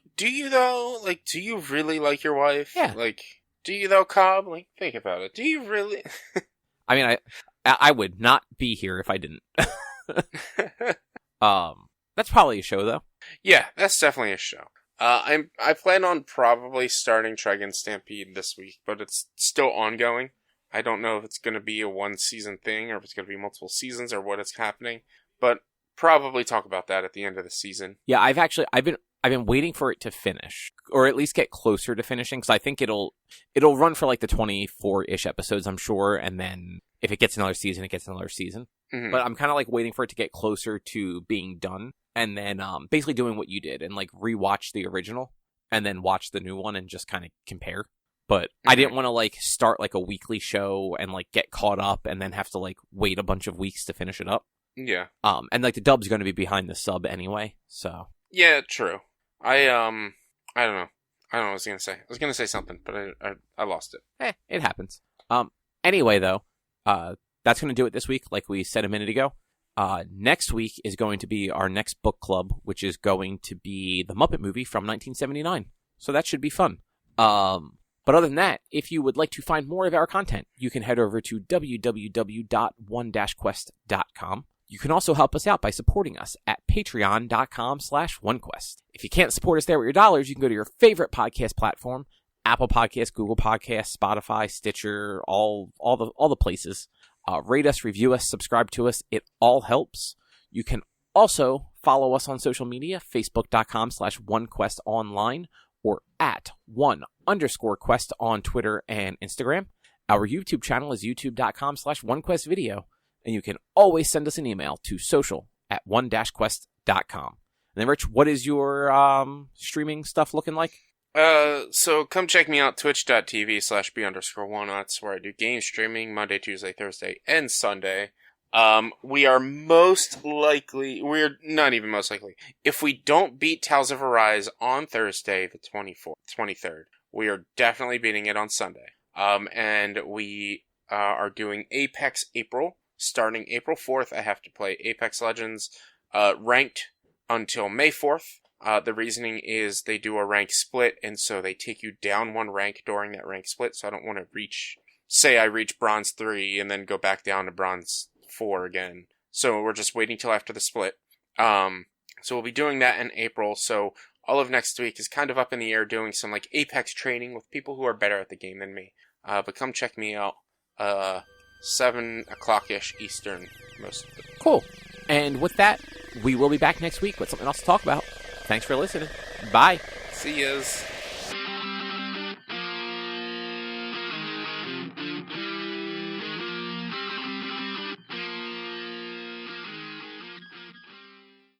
Speaker 2: though? Like, do you really like your wife?
Speaker 1: Yeah.
Speaker 2: Like, do you though, Cobb? Like, think about it. Do you really?
Speaker 1: I mean, I would not be here if I didn't. That's probably a show though.
Speaker 2: Yeah, that's definitely a show. I plan on probably starting Trigun Stampede this week, but it's still ongoing. I don't know if it's going to be a 1-season thing or if it's going to be multiple seasons or what is happening, but probably talk about that at the end of the season.
Speaker 1: Yeah, I've been waiting for it to finish, or at least get closer to finishing, because I think it'll run for like the 24-ish episodes, I'm sure, and then if it gets another season, it gets another season. Mm-hmm. But I'm kind of like waiting for it to get closer to being done, and then basically doing what you did, and like rewatch the original, and then watch the new one, and just kind of compare. But I didn't want to like start like a weekly show and like get caught up, and then have to like wait a bunch of weeks to finish it up.
Speaker 2: Yeah.
Speaker 1: And like the dub's going to be behind the sub anyway, so.
Speaker 2: Yeah, true. I don't know. I don't know what I was going to say. I was going to say something, but I lost it.
Speaker 1: It happens. Anyway, though, that's going to do it this week, like we said a minute ago. Next week is going to be our next book club, which is going to be the Muppet Movie from 1979. So that should be fun. But other than that, if you would like to find more of our content, you can head over to www.one-quest.com. You can also help us out by supporting us at patreon.com/onequest. If you can't support us there with your dollars, you can go to your favorite podcast platform, Apple Podcasts, Google Podcasts, Spotify, Stitcher, all the places. Rate us, review us, subscribe to us. It all helps. You can also follow us on social media, facebook.com/onequestonline or at @1_quest on Twitter and Instagram. Our YouTube channel is youtube.com/onequestvideo. And you can always send us an email to social@one-quest.com. And then, Rich, what is your streaming stuff looking like?
Speaker 2: So come check me out, twitch.tv/b_1. That's where I do game streaming Monday, Tuesday, Thursday, and Sunday. We're not even most likely. If we don't beat Tales of Arise on Thursday, the 23rd, we are definitely beating it on Sunday. And we are doing Apex April. Starting April 4th, I have to play Apex Legends, ranked until May 4th. The reasoning is they do a rank split, and so they take you down one rank during that rank split, so I don't want to say I reach Bronze 3 and then go back down to Bronze 4 again. So we're just waiting till after the split. So we'll be doing that in April, so all of next week is kind of up in the air doing some like Apex training with people who are better at the game than me. But come check me out, 7 o'clock-ish Eastern most of the time.
Speaker 1: Cool. And with that, we will be back next week with something else to talk about. Thanks for listening. Bye.
Speaker 2: See yas.